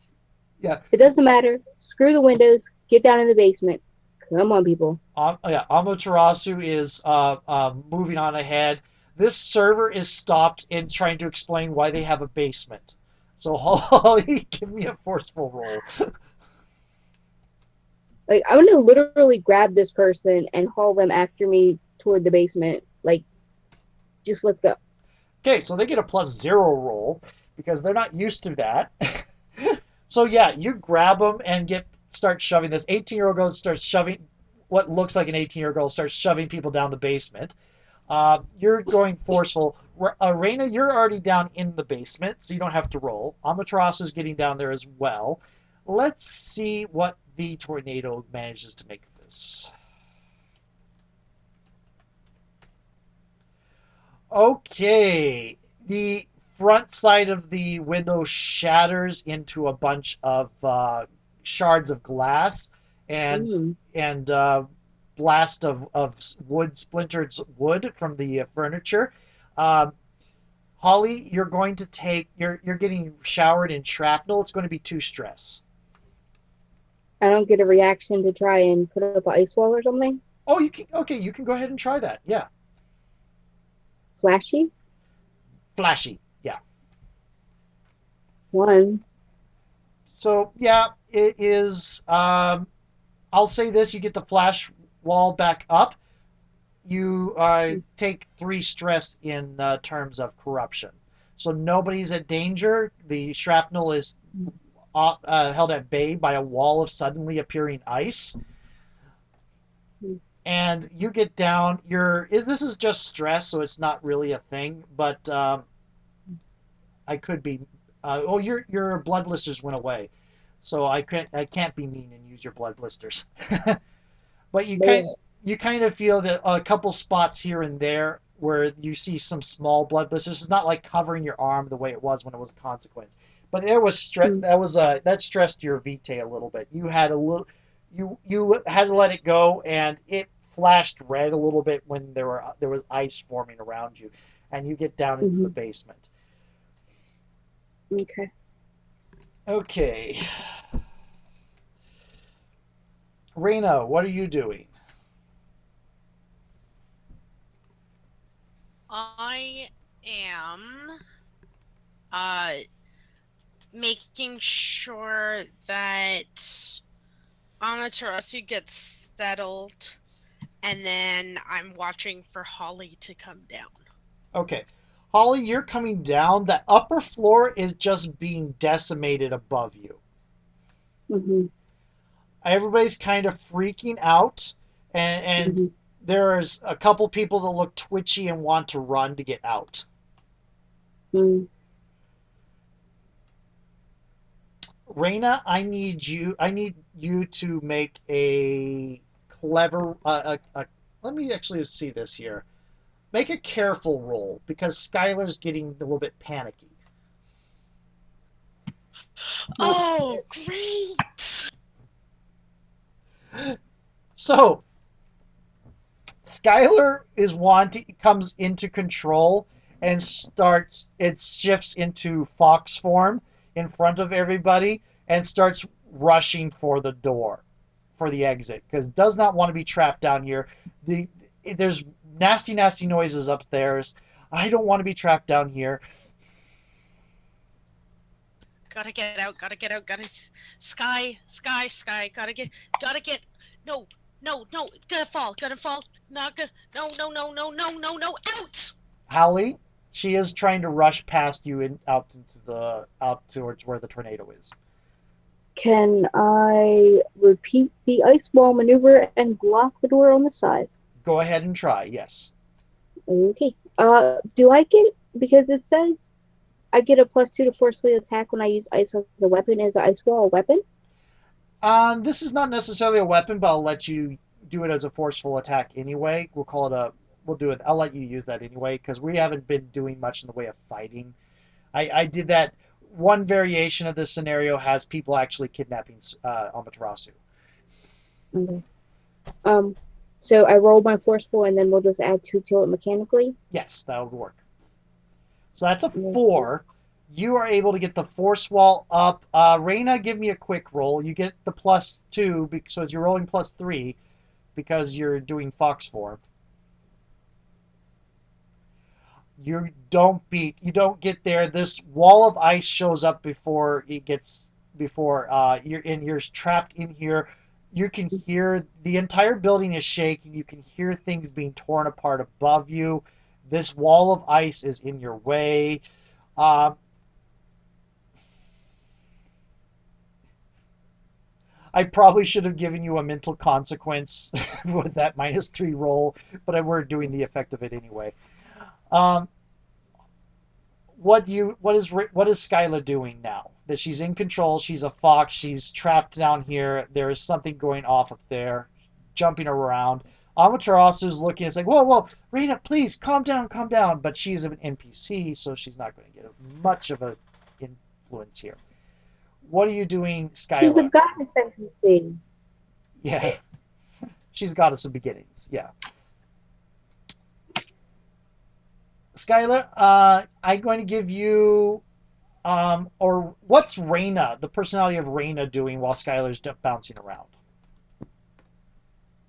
yeah. It doesn't matter. Screw the windows. Get down in the basement. Come on, people. Yeah, Amaterasu is moving on ahead. This server is stopped in trying to explain why they have a basement. So Holly, give me a forceful roll. Like, I'm gonna literally grab this person and haul them after me toward the basement. Like, just let's go. Okay, so they get a +0 roll because they're not used to that. So yeah, you grab them and start shoving this 18-year-old girl starts shoving what looks like an 18-year-old girl starts shoving people down the basement. You're going forceful. Reina, you're already down in the basement, so you don't have to roll. Amaterasu is getting down there as well. Let's see what the tornado manages to make of this. Okay, the front side of the window shatters into a bunch of shards of glass and Mm. and blast of wood splintered wood from the furniture. Um, Holly, you're going to take you're getting showered in shrapnel. It's going to be 2 stress. I don't get a reaction to try and put up an ice wall or something. Oh, you can okay. You can go ahead and try that. Yeah, Flashy. flashy. Yeah. One. So yeah, it is. I'll say this: you get the flash wall back up. You take 3 stress in terms of corruption. So nobody's at danger. The shrapnel is held at bay by a wall of suddenly appearing ice. And you get down. This is just stress, so it's not really a thing. But I could be. Your blood blisters went away, so I can't be mean and use your blood blisters. But There. you kind of feel that a couple spots here and there where you see some small blood blisters. It's not like covering your arm the way it was when it was a consequence, but there was stress. Mm, That stressed your vitae a little bit. You had to let it go, and it flashed red a little bit when there was ice forming around you, and you get down into the mm-hmm. basement. Okay. Okay, Reina, what are you doing? I am uh making sure that Amaterasu gets settled, and then I'm watching for Holly to come down. Okay. Holly, you're coming down. The upper floor is just being decimated above you. Mm-hmm. Everybody's kind of freaking out, and Mm-hmm. there's a couple people that look twitchy and want to run to get out. Mm. Reina, I need you to make a clever let me actually see this here. Make a careful roll because Skylar's getting a little bit panicky. Oh, Oh, great! So Skylar is wanting comes into control and starts it shifts into fox form in front of everybody and starts rushing for the door for the exit because does not want to be trapped down here. There's nasty noises upstairs. I don't want to be trapped down here. Gotta get out, gotta get out, gotta sky, gotta get no, no, gonna fall, not gonna no, out! Hallie, she is trying to rush past you and out towards where the tornado is. can I repeat the ice wall maneuver and block the door on the side? Go ahead and try. Yes. Okay. Do I get, because it says I get a +2 to forcefully attack when I use ice as a weapon? Is the ice wall a weapon? This is not necessarily a weapon, but I'll let you do it as a forceful attack anyway. We'll call it a. We'll do it. I'll let you use that anyway because we haven't been doing much in the way of fighting. I did that. One variation of this scenario has people actually kidnapping Amaterasu. Okay. Um, so I roll my forceful and then we'll just add 2 to it mechanically. Yes, that would work. So that's a Okay. 4. You are able to get the force wall up. Reina, give me a quick roll. You get the +2 because you're rolling +3 because you're doing fox form. You don't get there. This wall of ice shows up before you're trapped in here. You can hear the entire building is shaking. You can hear things being torn apart above you. This wall of ice is in your way. Um, I probably should have given you a mental consequence with that -3 roll, but we're doing the effect of it anyway. Um, what is Skyla doing now that she's in control? She's a fox. She's trapped down here. There is something going off up there, jumping around. Amaterasu is looking. It's like, whoa, Reina, please calm down, calm down. But she's an NPC, so she's not going to get much of an influence here. What are you doing, She's a Skyla? goddess NPC. Yeah, she's got us some beginnings. Yeah, Skyla, I'm going to give you or what's Reyna, the personality of Reyna, doing while Skylar's bouncing around?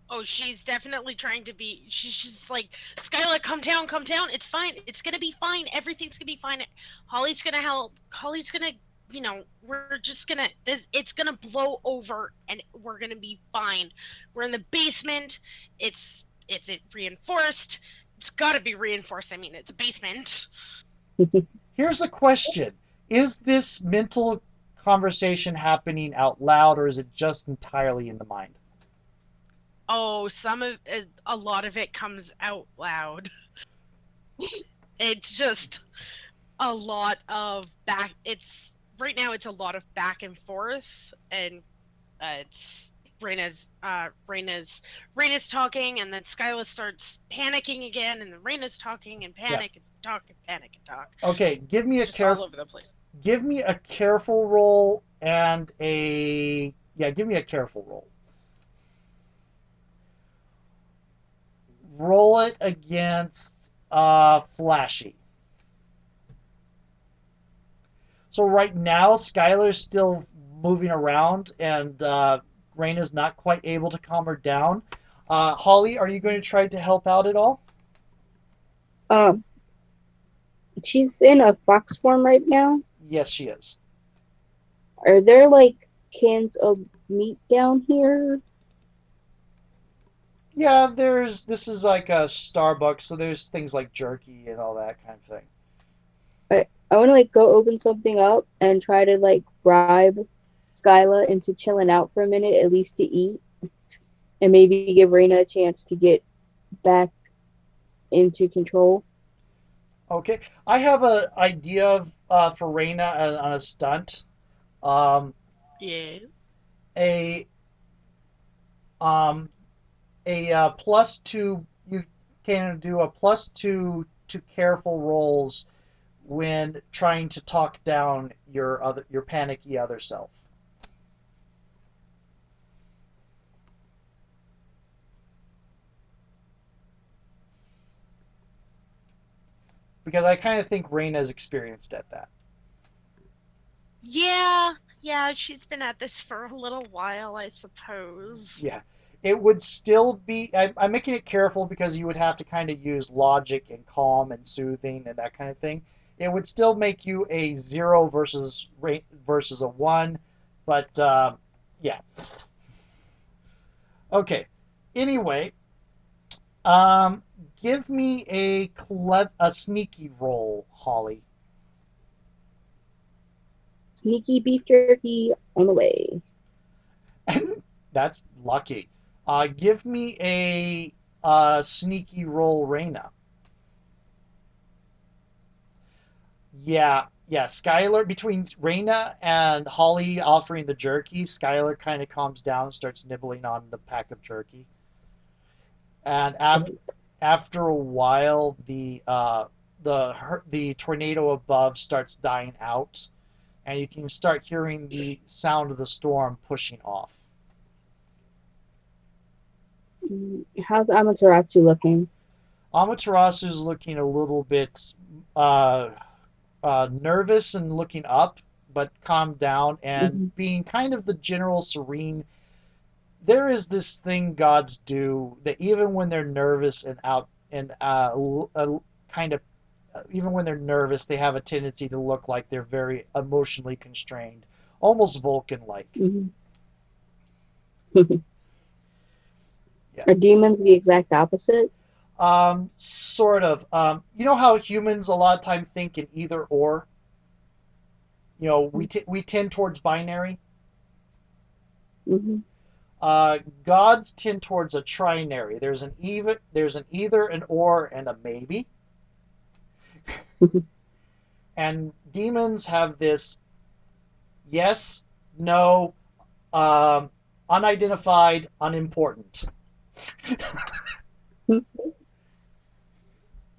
Oh, she's definitely trying to be. She's like, Skylar, come down. It's fine. It's gonna be fine. Everything's gonna be fine. Holly's gonna help. Holly's gonna we're just gonna this it's gonna blow over and we're gonna be fine. We're in the basement. Is it reinforced? It's gotta be reinforced. I mean, it's a basement. Here's a question: is this mental conversation happening out loud, or is it just entirely in the mind? Oh, a lot of it comes out loud. It's just a lot of back. It's right now. It's a lot of back and forth, and it's Raina's talking, and then Skyla starts panicking again, and then Raina's talking and Yeah. panic and talk and panic and talk, Okay. just all over the place. Give me a careful roll and a yeah. Give me a careful roll. Roll it against flashy. So right now, Skylar's still moving around, and Raina's not quite able to calm her down. Holly, are you going to try to help out at all? Um, she's in a fox form right now. Yes, she is. Are there like cans of meat down here? Yeah, there's. This is like a Starbucks, so there's things like jerky and all that kind of thing. I want to like go open something up and try to like bribe Skyla into chilling out for a minute, at least to eat, and maybe give Raina a chance to get back into control. Okay, I have an idea for Reina on a stunt. Um, Yeah. a um, a +2. You can do a +2 to careful rolls when trying to talk down your panicky other self. Because I kind of think Reina's experienced at that. Yeah, yeah, she's been at this for a little while, I suppose. Yeah. It would still be. I'm making it careful because you would have to kind of use logic and calm and soothing and that kind of thing. It would still make you a 0 versus a 1, but yeah. Okay. Anyway, um, give me a sneaky roll, Holly. Sneaky beef jerky on the way. That's lucky. Give me a sneaky roll, Reina. Yeah. Skylar, between Reina and Holly offering the jerky, Skylar kind of calms down and starts nibbling on the pack of jerky. And after a while, the tornado above starts dying out, and you can start hearing the sound of the storm pushing off. How's Amaterasu looking? Amaterasu's looking a little bit uh, nervous and looking up, but calmed down and Mm-hmm. being kind of the general serene. There is this thing gods do that even when they're nervous and out and kind of even when they're nervous, they have a tendency to look like they're very emotionally constrained, almost Vulcan-like. Mm-hmm. Yeah. Are demons the exact opposite? Sort of. You know how humans a lot of time think in either or. We tend towards binary. Mm-hmm. Gods tend towards a trinary. There's an either, an or, and a maybe. And demons have this yes, no, um, unidentified, unimportant.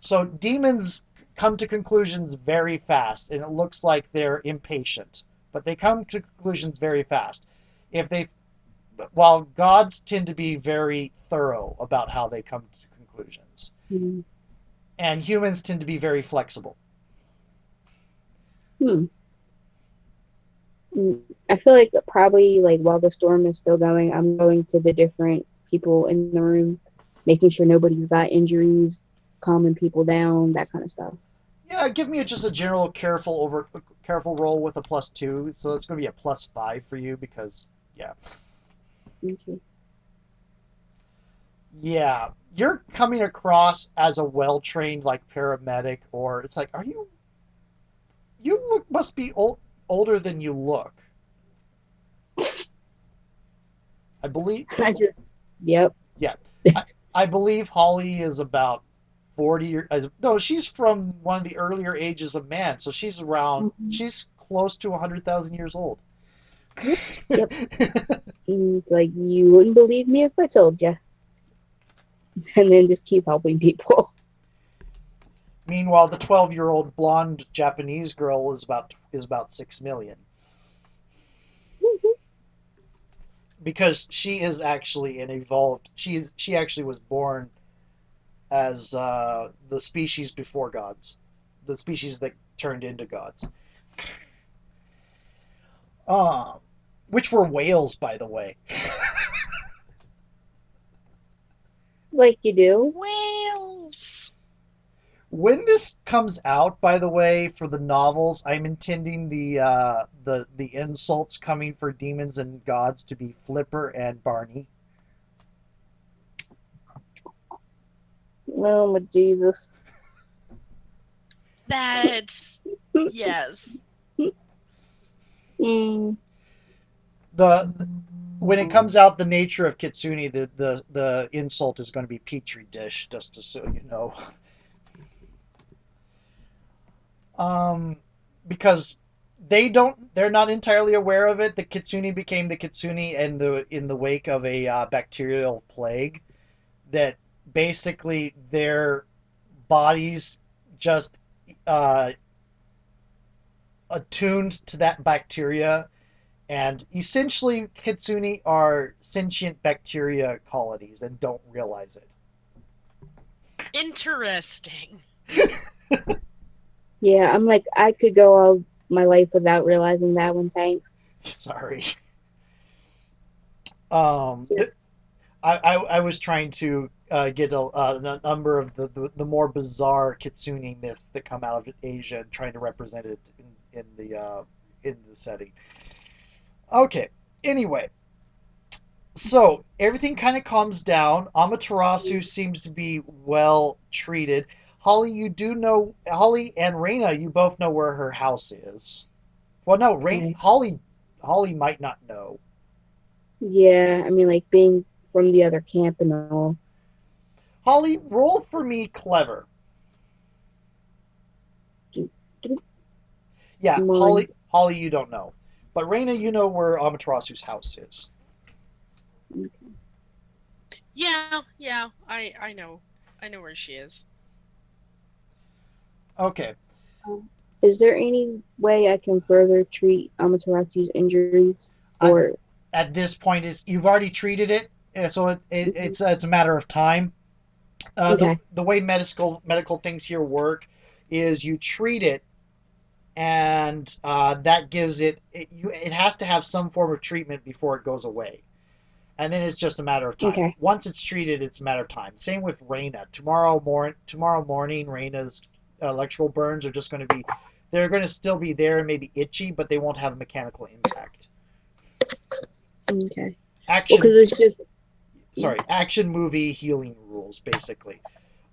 So demons come to conclusions very fast, and it looks like they're impatient, but they come to conclusions very fast. If they, while gods tend to be very thorough about how they come to conclusions, and humans tend to be very flexible. Hmm. I feel like probably like while the storm is still going, I'm going to the different people in the room, making sure nobody's got injuries, calming people down, that kind of stuff. Yeah, give me just a general careful over careful roll with a +2. So it's going to be a +5 for you because, yeah. Okay. Yeah. You're coming across as a well trained, like, paramedic, or it's like, you look, must be older than you look. I believe, I just, yep. yeah. I, I believe Holly is about 40 or no, she's from one of the earlier ages of man, so Mhm. she's close to 100,000 years old. Yep. Yep. And it's like you wouldn't believe me if I told you, and then just keep helping people. Meanwhile, the 12-year-old blonde Japanese girl is about 6 million because she is actually an evolved. She actually was born as the species before gods, the species that turned into gods. Um, which were whales, by the way. Like you do. Whales. When this comes out, by the way, for the novels, I'm intending the insults coming for demons and gods to be Flipper and Barney. Oh my Jesus. That's yes. Mm, The When it comes out, the nature of Kitsune, the insult is going to be Petri dish, just so you know. Um, because they're not entirely aware of it. The Kitsune became the Kitsune in the wake of a bacterial plague that basically their bodies just uh, attuned to that bacteria, and essentially Kitsune are sentient bacteria colonies and don't realize Interesting. it. yeah, I'm like I could go all my life without realizing that one. Thanks. Sorry. Um, Yeah. I was trying to get a number of the more bizarre kitsune myths that come out of Asia and trying to represent it in the setting. Okay. Anyway, so everything kind of calms down. Amaterasu seems to be well treated. Holly and Reina, you both know where her house is. Well, no, Okay. Holly might not know. Yeah, I mean, like being from the other camp and all. Holly, roll for me clever. Yeah, Come on. Holly, you don't know, but Reina, you know where Amaterasu's house is. Yeah, yeah. I know. I know where she is. Okay, Is there any way I can further treat Amaterasu's injuries? at, Or at this point, is you've already treated it, so mhm. it's a matter of time. Okay, The way medical things here work is you treat it, and that gives it has to have some form of treatment before it goes away. And then it's just a matter of time. okay, Once it's treated, it's a matter of time. Same with Reina. Tomorrow morning, Reina's electrical burns are just going to be, they're going to still be there and maybe itchy, but they won't have a mechanical impact. okay. Well, Action, because it's just action movie healing rules, basically.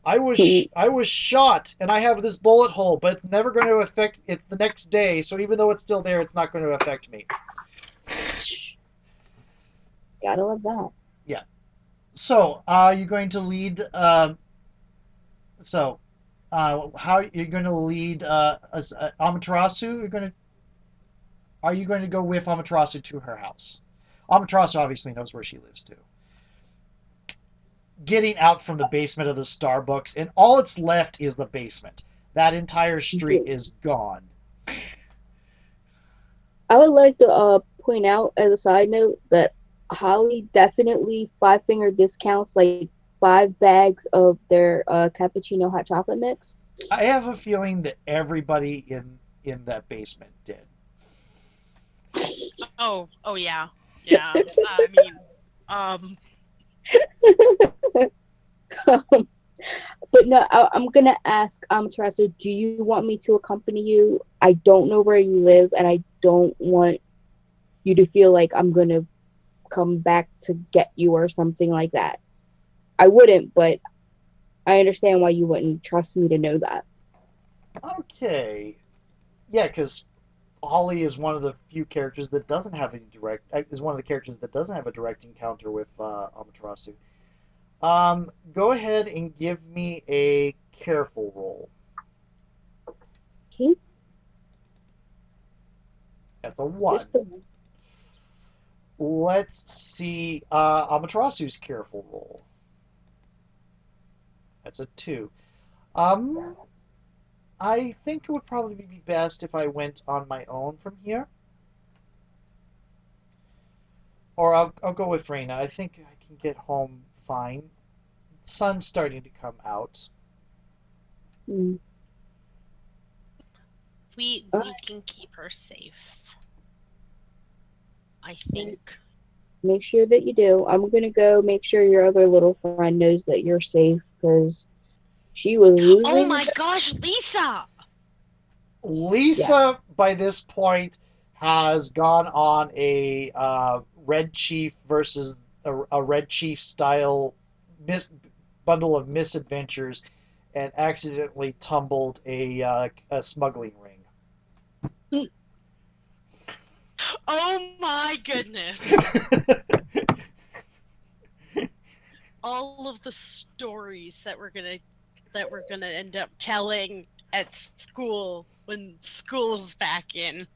I was shot and I have this bullet hole, but it's never going to affect it the next day. So even though it's still there, it's not going to affect me. gotta love that. Yeah. So, are you going to lead? So, how you're going to lead Amaterasu? Are you going to go with Amaterasu to her house? Amaterasu obviously knows where she lives too. Getting out from the basement of the Starbucks, and all it's left is the basement. That entire street Good. is gone. I would like to point out as a side note that Holly definitely 5 finger discounts like 5 bags of their cappuccino hot chocolate mix. I have a feeling that everybody in that basement did. Oh yeah. Yeah. I mean, um But no, I'm gonna ask Amaterasu, do you want me to accompany you? I don't know where you live, and I don't want you to feel like I'm gonna come back to get you or something like that. I wouldn't, but I understand why you wouldn't trust me to know that. Okay. Yeah, because Holly is one of the few characters that doesn't have any direct. Is one of the characters that doesn't have a direct encounter with Amaterasu. Go ahead and give me a careful roll. Okay, That's a one. just the one. Let's see Amaterasu's careful roll. That's a two. Um, I think it would probably be best if I went on my own from here. Or I'll go with Reina. I think I can get home fine. Sun's starting to come out. Mm. All We right, can keep her safe. I make, think. make sure that you do. I'm gonna go make sure your other little friend knows that you're safe because she was Oh losing. my gosh, Lisa! Yeah. Lisa, by this point, has gone on a Red Chief versus a Red Chief style mis- bundle of misadventures and accidentally tumbled a smuggling ring. Oh my goodness! All of the stories that we're gonna end up telling at school when school's back in.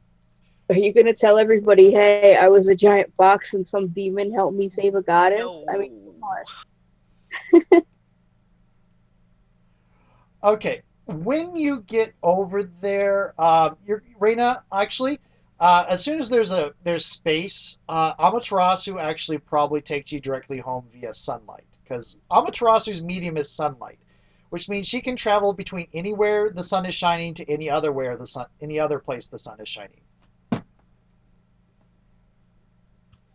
Are you gonna tell everybody, hey, I was a giant fox and some demon helped me save a goddess? I mean, come No. on. Okay, when you get over there, you're Reina. Actually, as soon as there's space, Amaterasu actually probably takes you directly home via sunlight because Amaterasu's medium is sunlight, which means she can travel between anywhere the sun is shining to any other place the sun is shining.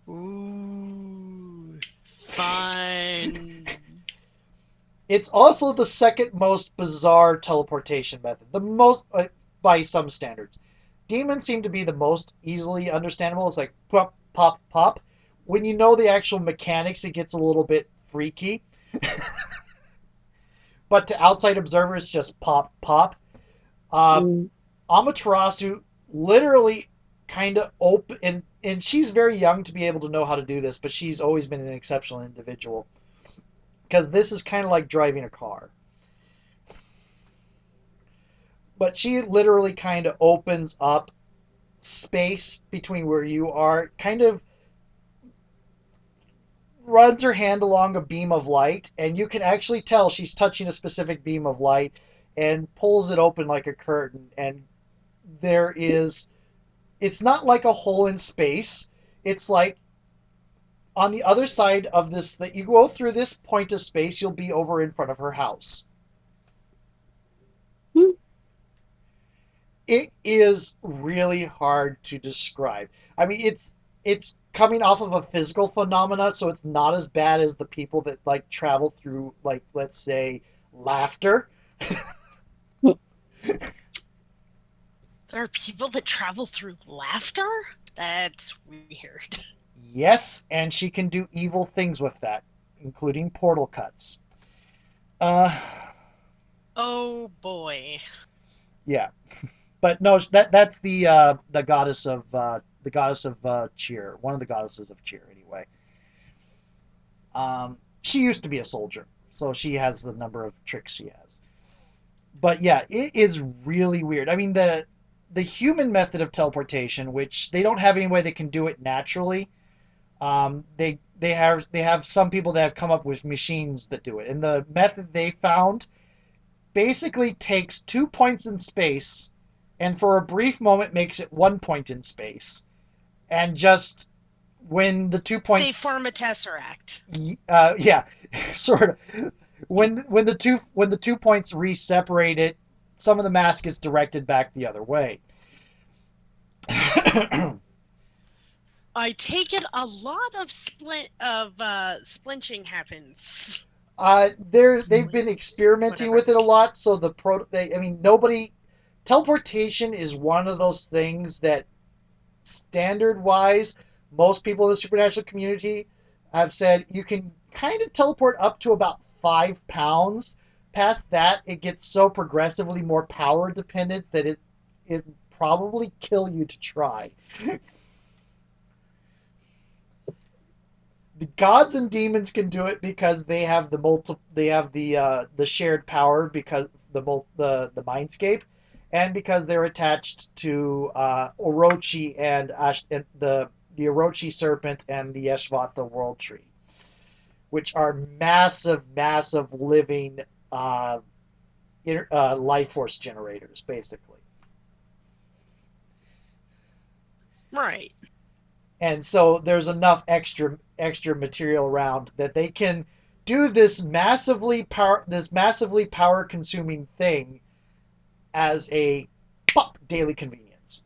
Ooh, fun. It's also the second most bizarre teleportation method, the most by some standards. Demons seem to be the most easily understandable. It's like pop, pop, pop. When you know the actual mechanics, it gets a little bit freaky. But to outside observers, just pop, pop. Um, Mm. Amaterasu literally kind of open, and she's very young to be able to know how to do this, but she's always been an exceptional individual because this is kind of like driving a car. But she literally kind of opens up space between where you are, kind of runs her hand along a beam of light, and you can actually tell she's touching a specific beam of light and pulls it open like a curtain. And there is, it's not like a hole in space. It's like on the other side of this, that you go through this point of space, you'll be over in front of her house. Hmm. It is really hard to describe. I mean, it's coming off of a physical phenomena, so it's not as bad as the people that like travel through, like, let's say, laughter. There are people that travel through laughter? That's weird. Yes, and she can do evil things with that, including portal cuts. Uh, Oh boy. yeah, but no, that's the goddess of cheer, one of the goddesses of cheer, anyway. She used to be a soldier, so she has the number of tricks she has. But yeah, it is really weird. I mean, the human method of teleportation, which they don't have any way they can do it naturally. They have some people that have come up with machines that do it, and the method they found basically takes 2 points in space, and for a brief moment makes it 1 point in space, and just when the two They points, form a tesseract. yeah, sort of, when the 2 points re-separate it, some of the mass gets directed back the other way. I take it a lot of splinching happens. They've been experimenting Whatever. with it a lot. So I mean, nobody. Teleportation is one of those things that, standard wise, most people in the supernatural community have said you can kind of teleport up to about 5 pounds. Past that, it gets so progressively more power dependent that it probably kill you to try. The gods and demons can do it because they have the shared power, because the mindscape, and because they're attached to Orochi and the Orochi serpent and the Eshvat world tree, which are massive living uh, life force generators, basically. Right. And so there's enough extra material around that they can do this massively power consuming thing as a daily convenience.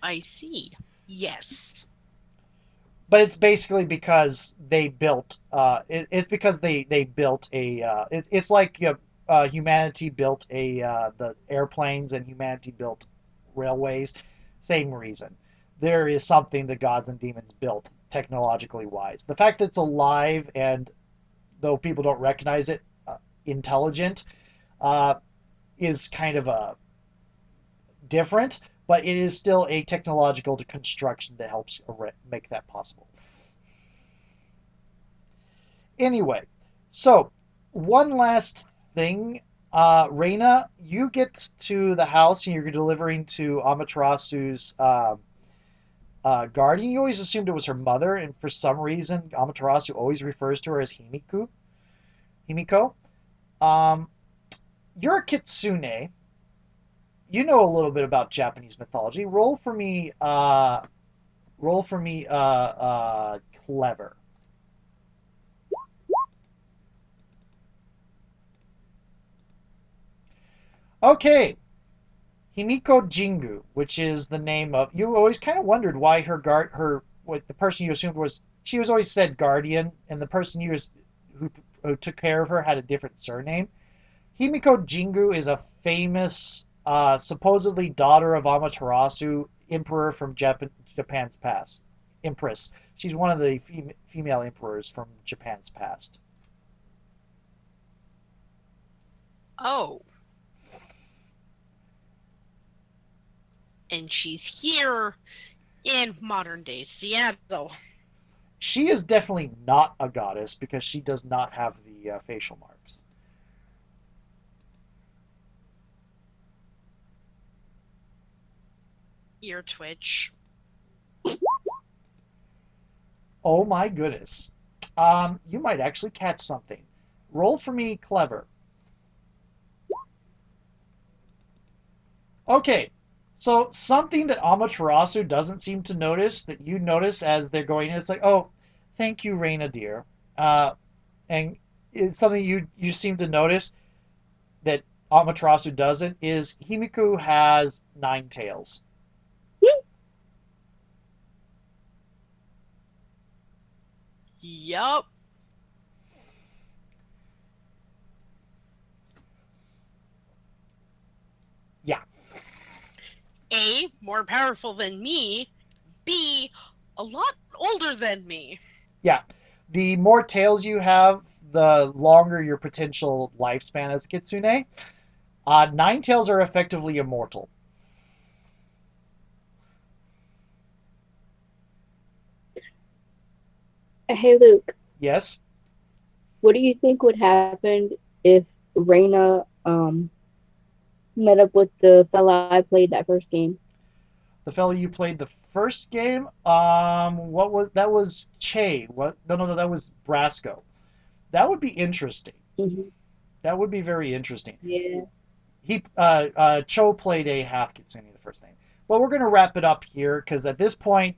I see. Yes. But it's basically because it's because they built it's like, humanity built the airplanes and humanity built railways. Same reason. There is something the gods and demons built technologically wise. The fact that it's alive, and though people don't recognize it, intelligent, uh, is kind of a different, but it is still a technological construction that helps make that possible. Anyway, so one last thing. Reina, you get to the house and you're delivering to Amaterasu's guardian. You always assumed it was her mother, and for some reason, Amaterasu always refers to her as Himiko. Um, you're a kitsune. You know a little bit about Japanese mythology. Roll for me. Clever. Okay, Himiko Jingu, which is the name of, you always kind of wondered why her what the person you assumed was, she was always said guardian, and the person who took care of her had a different surname. Himiko Jingu is a famous, supposedly daughter of Amaterasu, emperor from Japan's past. Empress. She's one of the female emperors from Japan's past. Oh, and she's here in modern day Seattle. She is definitely not a goddess because she does not have the facial marks. Ear twitch. Oh my goodness. You might actually catch something. Roll for me, clever. Okay, so something that Amaterasu doesn't seem to notice that you notice as they're going in, it's like, oh, thank you, Reina dear. Uh, and it's something you seem to notice that Amaterasu doesn't, is Himiku has 9 tails. Yup. Yeah, A, more powerful than me. B, a lot older than me. yeah. The more tails you have, the longer your potential lifespan as Kitsune. 9 tails are effectively immortal. Hey Luke, Yes, what do you think would happen if Reina met up with the fella I played that first game? the fellow you played the first game. What was that? Was Che? What? No, no, no. That was Brasco. That would be interesting. Hmm. That would be very interesting. Yeah. Cho played a half Kitsune the first name. Well, we're gonna wrap it up here because at this point,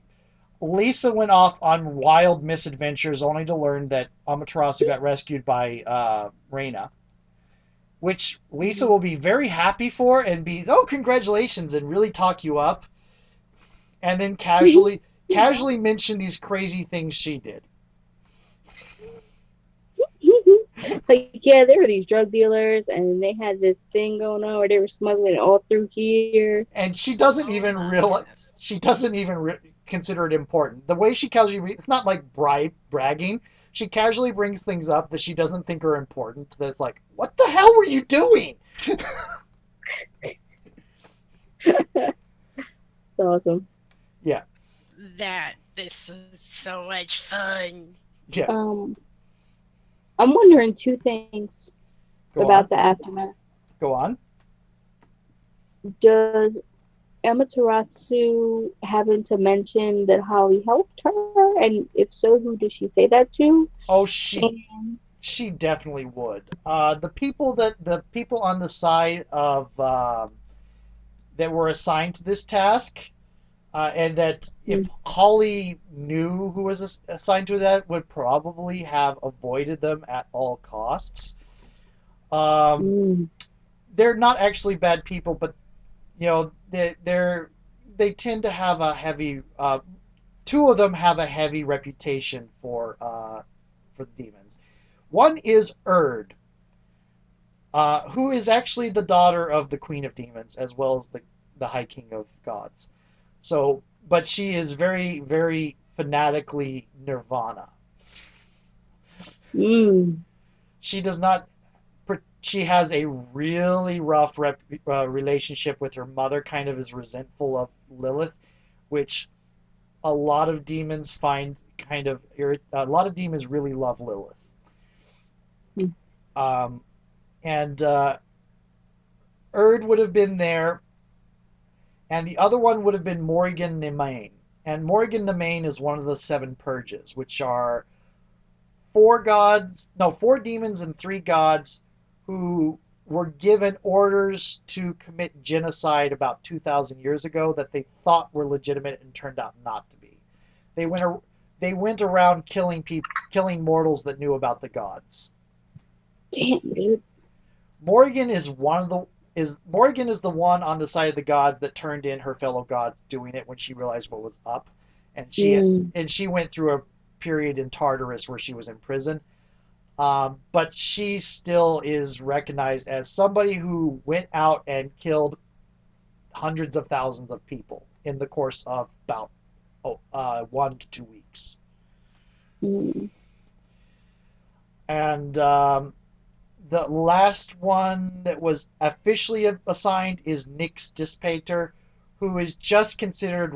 Lisa went off on wild misadventures only to learn that Amaterasu got rescued by Reina, which Lisa Hmm. will be very happy for and be, oh, congratulations, and really talk you up, and then casually casually mention these crazy things she did. Like, yeah, there were these drug dealers, and they had this thing going on where they were smuggling it all through here. And she doesn't Oh even my realize, goodness. she doesn't even consider it important. The way she casually, it's not like bragging. She casually brings things up that she doesn't think are important. That's like, what the hell were you doing? It's awesome. Yeah, This was so much fun. yeah. Um, I'm wondering two things Go about on, the aftermath. go on. Does Amaterasu happen to mention that Holly helped her? And if so, who does she say that to? Oh, she And she definitely would. The people on the side of that were assigned to this task, and that if Holly knew who was assigned to that, would probably have avoided them at all costs. Um, mm, they're not actually bad people, but they tend to have a heavy. Two of them have a heavy reputation for the demons. One is Erd, who is actually the daughter of the Queen of Demons as well as the High King of Gods. So, but she is very, very fanatically Nirvana. mm, She does not. She has a really rough relationship with her mother. Kind of is resentful of Lilith, which a lot of demons find kind of a lot of demons really love Lilith. mm, Um, and Erd would have been there, and the other one would have been Morrigan Nemain. And Morrigan Nemain is one of the seven purges, which are four demons and three gods who were given orders to commit genocide about 2,000 years ago that they thought were legitimate and turned out not to be. They went they went around killing mortals that knew about the gods. damn, dude. Morrigan is one of the is Morrigan is the one on the side of the gods that turned in her fellow gods doing it when she realized what was up, and Mm, she went through a period in Tartarus where she was in prison. But she still is recognized as somebody who went out and killed hundreds of thousands of people in the course of about 1 to 2 weeks. mm, And the last one that was officially assigned is Nyx Dispater, who is just considered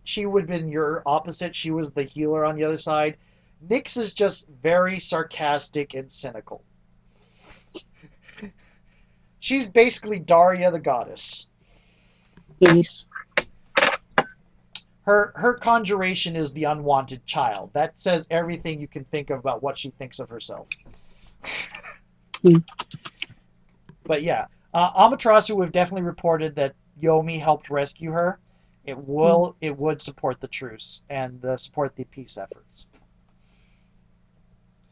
she would have been your opposite. She was the healer on the other side. Nyx is just very sarcastic and cynical. She's basically Daria the goddess. nice. Her conjuration is the unwanted child. That says everything you can think of about what she thinks of herself. Mm, But yeah, Amaterasu have definitely reported that Yomi helped rescue her. mm, It would support the truce and support the peace efforts.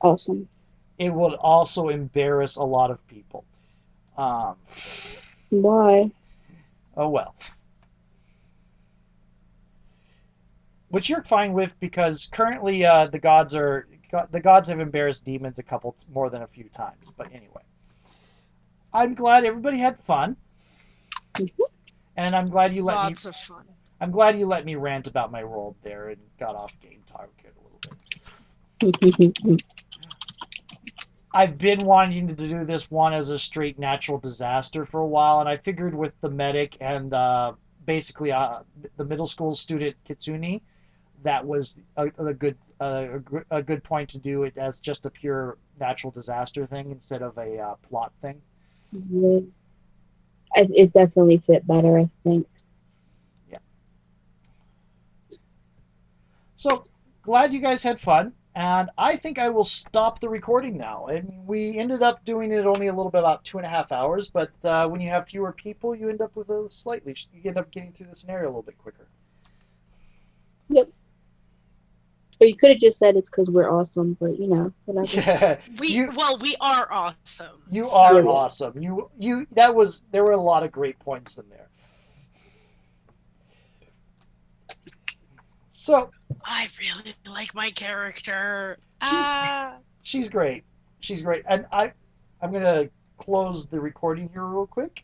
awesome. It would also embarrass a lot of people. Um, Why? oh well, which you're fine with because currently the gods have embarrassed demons a couple more than a few times. But anyway, I'm glad everybody had fun, Mhm. and I'm glad you let me. Lots of fun. I'm glad you let me rant about my world there and got off game target a little bit. I've been wanting to do this one as a straight natural disaster for a while, and I figured with the medic and basically the middle school student Kitsune, that was a good point to do it as just a pure natural disaster thing instead of a plot thing. Yeah. It definitely fit better, I think. Yeah. So glad you guys had fun, and I think I will stop the recording now. And we ended up doing it only a little bit about 2.5 hours, but when you have fewer people, you end up with you end up getting through the scenario a little bit quicker. Yep. Or you could have just said it's because we're awesome, but whatever. Yeah, We well, we are awesome. you Yeah, are yeah. So awesome. There were a lot of great points in there. So I really like my character. she's Ah. she's great. She's great. And I'm gonna close the recording here real quick.